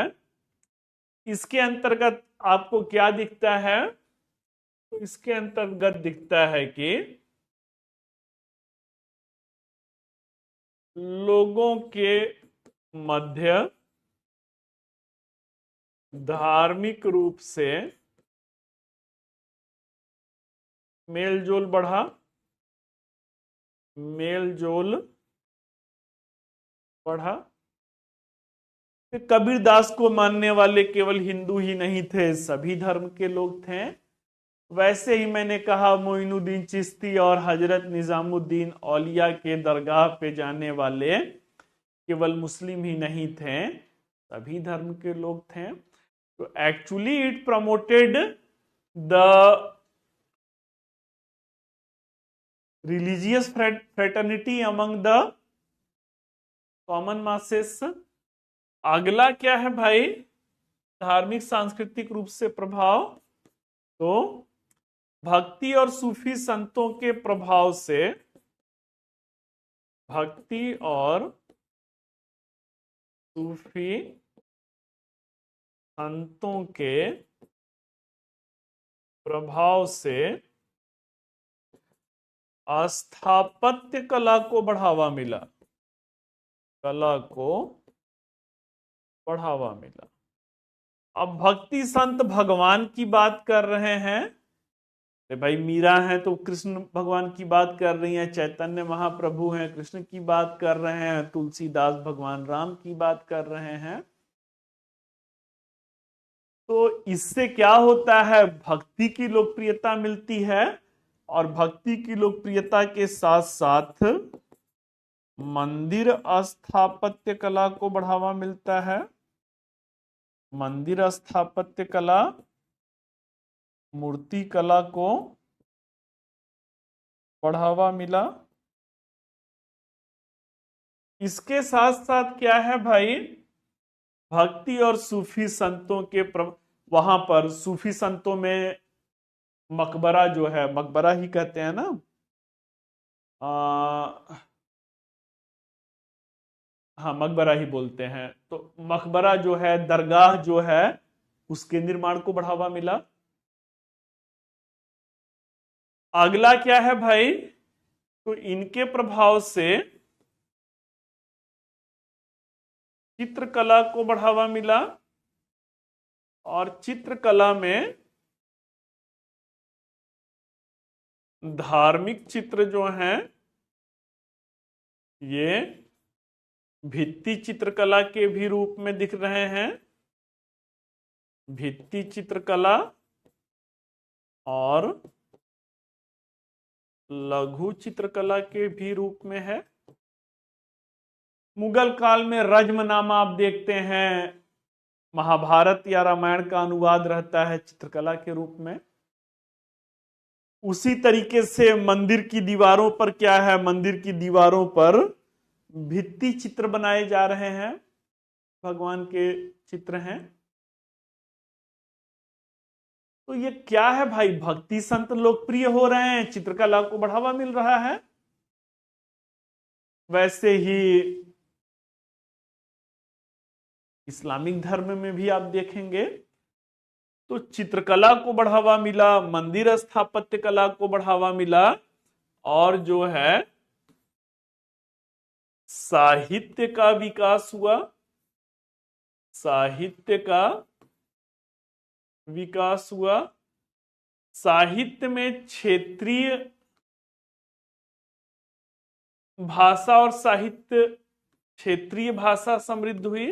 इसके अंतर्गत आपको क्या दिखता है, तो इसके अंतर्गत दिखता है कि लोगों के मध्य धार्मिक रूप से मेलजोल बढ़ा, मेलजोल बढ़ा। कबीरदास को मानने वाले केवल हिंदू ही नहीं थे, सभी धर्म के लोग थे। वैसे ही मैंने कहा मोइनुद्दीन चिश्ती और हजरत निजामुद्दीन औलिया के दरगाह पे जाने वाले केवल मुस्लिम ही नहीं थे, सभी धर्म के लोग थे। तो actually it promoted the religious fraternity among the common masses. अगला क्या है भाई, धार्मिक सांस्कृतिक रूप से प्रभाव, तो भक्ति और सूफी संतों के प्रभाव से भक्ति और सूफी संतों के प्रभाव से स्थापत्य कला को बढ़ावा मिला। कला को बढ़ावा मिला। अब भक्ति संत भगवान की बात कर रहे हैं, तो भाई मीरा है तो कृष्ण भगवान की बात कर रही हैं, चैतन्य महाप्रभु हैं कृष्ण की बात कर रहे हैं, तुलसीदास भगवान राम की बात कर रहे हैं। तो इससे क्या होता है, भक्ति की लोकप्रियता मिलती है और भक्ति की लोकप्रियता के साथ साथ मंदिर स्थापत्य कला को बढ़ावा मिलता है। मंदिर स्थापत्य कला, मूर्ति कला को बढ़ावा मिला। इसके साथ साथ क्या है भाई, भक्ति और सूफी संतों के वहां पर सूफी संतों में मकबरा जो है, मकबरा ही कहते हैं ना, हाँ मकबरा ही बोलते हैं, तो मकबरा जो है, दरगाह जो है, उसके निर्माण को बढ़ावा मिला। अगला क्या है भाई, तो इनके प्रभाव से चित्रकला को बढ़ावा मिला और चित्रकला में धार्मिक चित्र जो हैं ये भित्ति चित्रकला के भी रूप में दिख रहे हैं। भित्ति चित्रकला और लघु चित्रकला के भी रूप में है। मुगल काल में रज्मनामा आप देखते हैं, महाभारत या रामायण का अनुवाद रहता है चित्रकला के रूप में। उसी तरीके से मंदिर की दीवारों पर क्या है, मंदिर की दीवारों पर भित्ति चित्र बनाए जा रहे हैं, भगवान के चित्र हैं। तो ये क्या है भाई, भक्ति संत लोकप्रिय हो रहे हैं, चित्रकला को बढ़ावा मिल रहा है। वैसे ही इस्लामिक धर्म में भी आप देखेंगे तो चित्रकला को बढ़ावा मिला, मंदिर स्थापत्य कला को बढ़ावा मिला और जो है साहित्य का विकास हुआ। साहित्य का विकास हुआ। साहित्य में क्षेत्रीय भाषा और साहित्य, क्षेत्रीय भाषा समृद्ध हुई।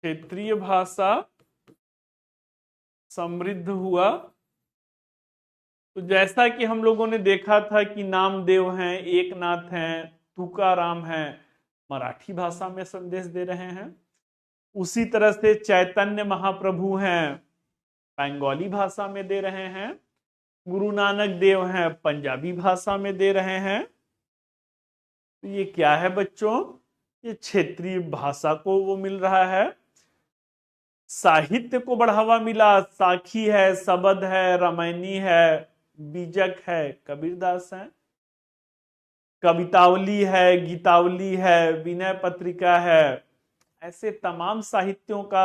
क्षेत्रीय भाषा समृद्ध हुआ। तो जैसा कि हम लोगों ने देखा था कि नामदेव हैं, एकनाथ हैं, तुकाराम हैं, मराठी भाषा में संदेश दे रहे हैं। उसी तरह से चैतन्य महाप्रभु हैं, बंगाली भाषा में दे रहे हैं। गुरु नानक देव हैं, पंजाबी भाषा में दे रहे हैं। तो ये क्या है बच्चों, ये क्षेत्रीय भाषा को वो मिल रहा है। साहित्य को बढ़ावा मिला, साखी है, सबद है, रामायणी है, बीजक है, कबीरदास है, कवितावली है, गीतावली है, विनय पत्रिका है। ऐसे तमाम साहित्यों का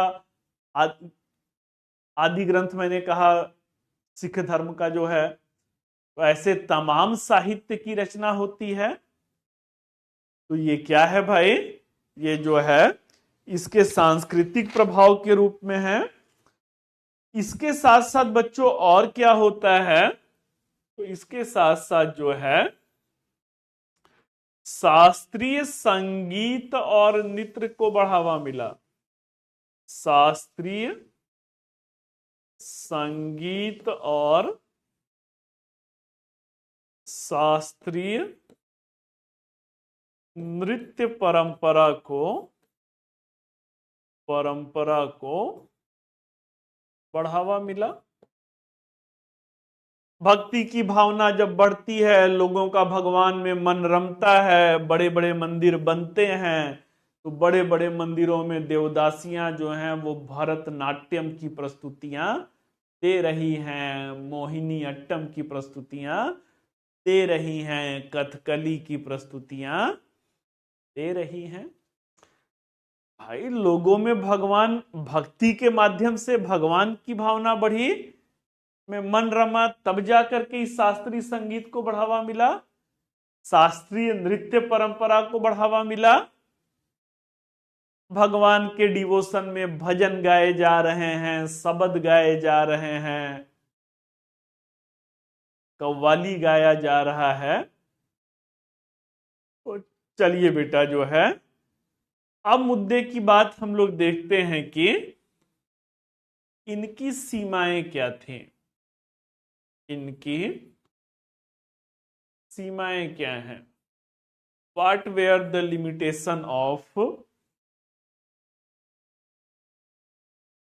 आदि ग्रंथ मैंने कहा सिख धर्म का जो है, तो ऐसे तमाम साहित्य की रचना होती है। तो ये क्या है भाई, ये जो है इसके सांस्कृतिक प्रभाव के रूप में है। इसके साथ साथ बच्चों और क्या होता है, तो इसके साथ साथ जो है शास्त्रीय संगीत और नृत्य को बढ़ावा मिला। शास्त्रीय संगीत और शास्त्रीय नृत्य परंपरा को बढ़ावा मिला। भक्ति की भावना जब बढ़ती है, लोगों का भगवान में मन रमता है, बड़े बड़े मंदिर बनते हैं, तो बड़े बड़े मंदिरों में देवदासियां जो हैं वो भरतनाट्यम की प्रस्तुतियां दे रही हैं, मोहिनी अट्टम की प्रस्तुतियां दे रही हैं, कथकली की प्रस्तुतियां दे रही हैं। भाई लोगों में भगवान भक्ति के माध्यम से भगवान की भावना बढ़ी, में मन रमा, तब जाकर के इस शास्त्रीय संगीत को बढ़ावा मिला, शास्त्रीय नृत्य परंपरा को बढ़ावा मिला। भगवान के डिवोशन में भजन गाए जा रहे हैं, शब्द गाए जा रहे हैं, कव्वाली गाया जा रहा है। तो चलिए बेटा जो है, अब मुद्दे की बात हम लोग देखते हैं कि इनकी सीमाएं क्या थी। इनकी सीमाएं क्या हैं? What were the limitation of,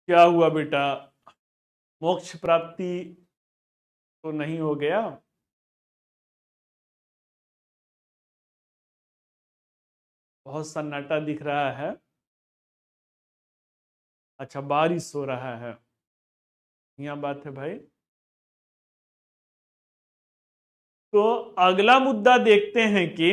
क्या हुआ बेटा, मोक्ष प्राप्ति तो नहीं हो गया? बहुत सन्नाटा दिख रहा है। अच्छा, बारिश हो रहा है, यहां बात है भाई। तो अगला मुद्दा देखते हैं कि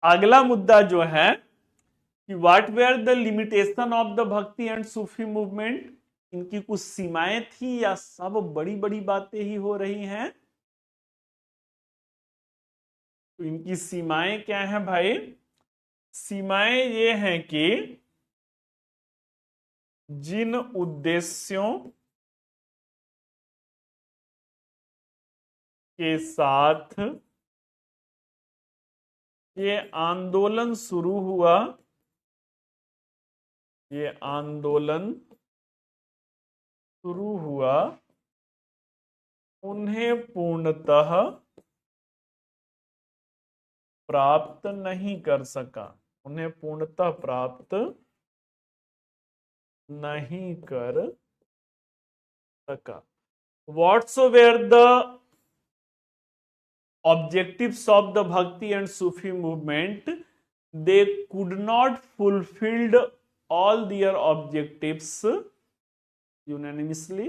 अगला मुद्दा जो है कि what were the limitation of the Bhakti and Sufi movement. इनकी कुछ सीमाएं थी या सब बड़ी बड़ी बातें ही हो रही हैं? तो इनकी सीमाएं क्या हैं भाई? सीमाएं ये हैं कि जिन उद्देश्यों के साथ ये आंदोलन शुरू हुआ, ये आंदोलन शुरू हुआ, उन्हें पूर्णतः प्राप्त नहीं कर सका, उन्हें पूर्णतः प्राप्त नहीं कर सका। Whatsoever the objectives of the Bhakti and Sufi movement, they could not fulfilled all their objectives unanimously.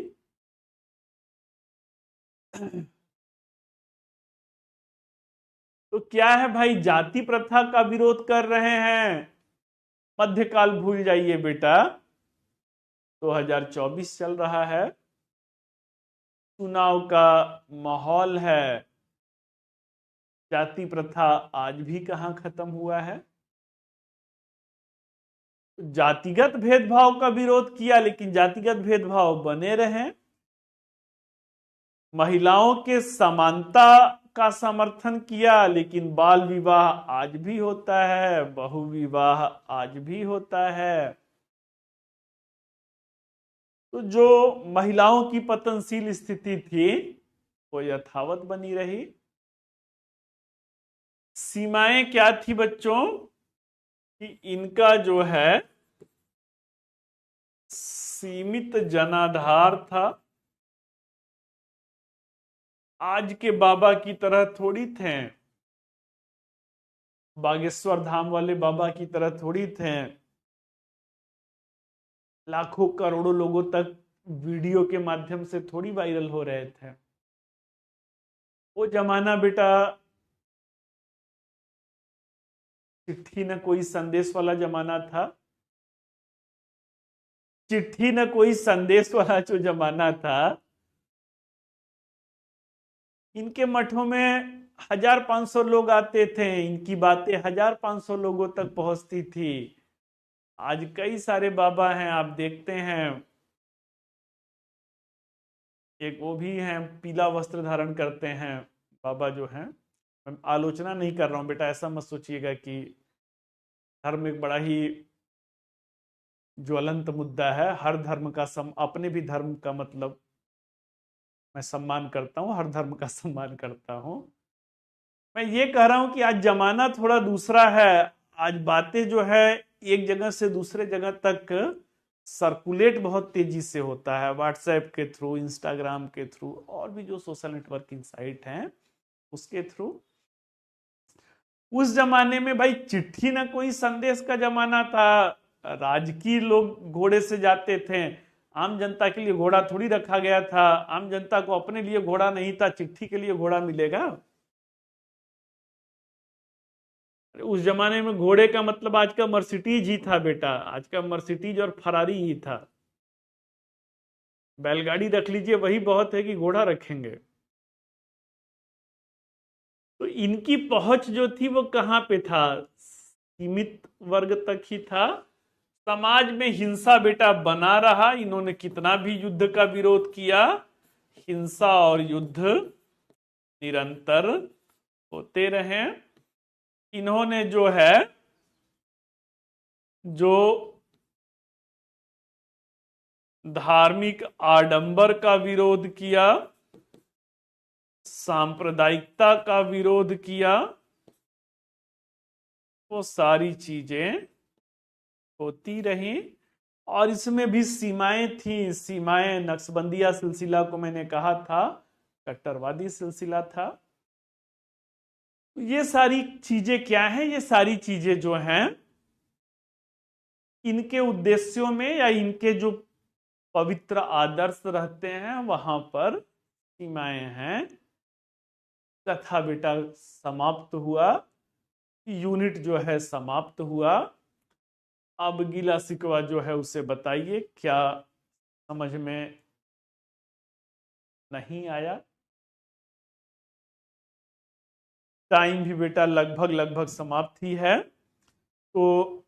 तो क्या है भाई, जाति प्रथा का विरोध कर रहे हैं। मध्यकाल भूल जाइए बेटा, 2024 चल रहा है, चुनाव का माहौल है, जाति प्रथा आज भी कहां खत्म हुआ है। जातिगत भेदभाव का विरोध किया, लेकिन जातिगत भेदभाव बने रहे। महिलाओं के समानता का समर्थन किया, लेकिन बाल विवाह आज भी होता है, बहु विवाह आज भी होता है। तो जो महिलाओं की पतनशील स्थिति थी वो यथावत बनी रही। सीमाएं क्या थी बच्चों? कि इनका जो है सीमित जनाधार था। आज के बाबा की तरह थोड़ी थे, बागेश्वर धाम वाले बाबा की तरह थोड़ी थे, लाखों करोड़ों लोगों तक वीडियो के माध्यम से थोड़ी वायरल हो रहे थे। वो जमाना बेटा चिट्ठी न कोई संदेश वाला जमाना था। चिट्ठी न कोई संदेश वाला जो जमाना था, इनके मठों में 1500 लोग आते थे, इनकी बातें 1500 लोगों तक पहुंचती थी। आज कई सारे बाबा हैं, आप देखते हैं, एक वो भी हैं पीला वस्त्र धारण करते हैं बाबा जो हैं। मैं आलोचना नहीं कर रहा हूं बेटा, ऐसा मत सोचिएगा कि धर्म एक बड़ा ही ज्वलंत मुद्दा है। हर धर्म का अपने भी धर्म का मतलब मैं सम्मान करता हूं, हर धर्म का सम्मान करता हूं। मैं ये कह रहा हूं कि आज जमाना थोड़ा दूसरा है। आज बातें जो है एक जगह से दूसरे जगह तक सर्कुलेट बहुत तेजी से होता है, व्हाट्सएप के थ्रू, इंस्टाग्राम के थ्रू, और भी जो सोशल नेटवर्किंग साइट हैं उसके थ्रू। उस जमाने में भाई चिट्ठी ना कोई संदेश का जमाना था, राजकीय लोग घोड़े से जाते थे। आम जनता के लिए घोड़ा थोड़ी रखा गया था। आम जनता को अपने लिए घोड़ा नहीं था, चिट्ठी के लिए घोड़ा मिलेगा। उस जमाने में घोड़े का मतलब आज का मर्सिडीज ही था बेटा, आज का मर्सिडीज और फरारी ही था। बैलगाड़ी रख लीजिए वही बहुत है कि घोड़ा रखेंगे। तो इनकी पहुंच जो थी वो कहां पे था, सीमित वर्ग तक ही था। समाज में हिंसा बेटा बना रहा, इन्होंने कितना भी युद्ध का विरोध किया, हिंसा और युद्ध निरंतर होते रहे। इन्होंने जो है जो धार्मिक आडंबर का विरोध किया, सांप्रदायिकता का विरोध किया, वो सारी चीजें होती रही। और इसमें भी सीमाएं थी, सीमाएं, नक्शबंदिया सिलसिला को मैंने कहा था कट्टरवादी सिलसिला था। ये सारी चीजें क्या हैं, ये सारी चीजें जो हैं इनके उद्देश्यों में या इनके जो पवित्र आदर्श रहते हैं वहां पर सीमाएं हैं। कथा बेटा समाप्त हुआ, यूनिट जो है समाप्त हुआ। अब गिला शिकवा जो है उसे बताइए, क्या समझ में नहीं आया। टाइम भी बेटा लगभग लगभग समाप्त ही है। तो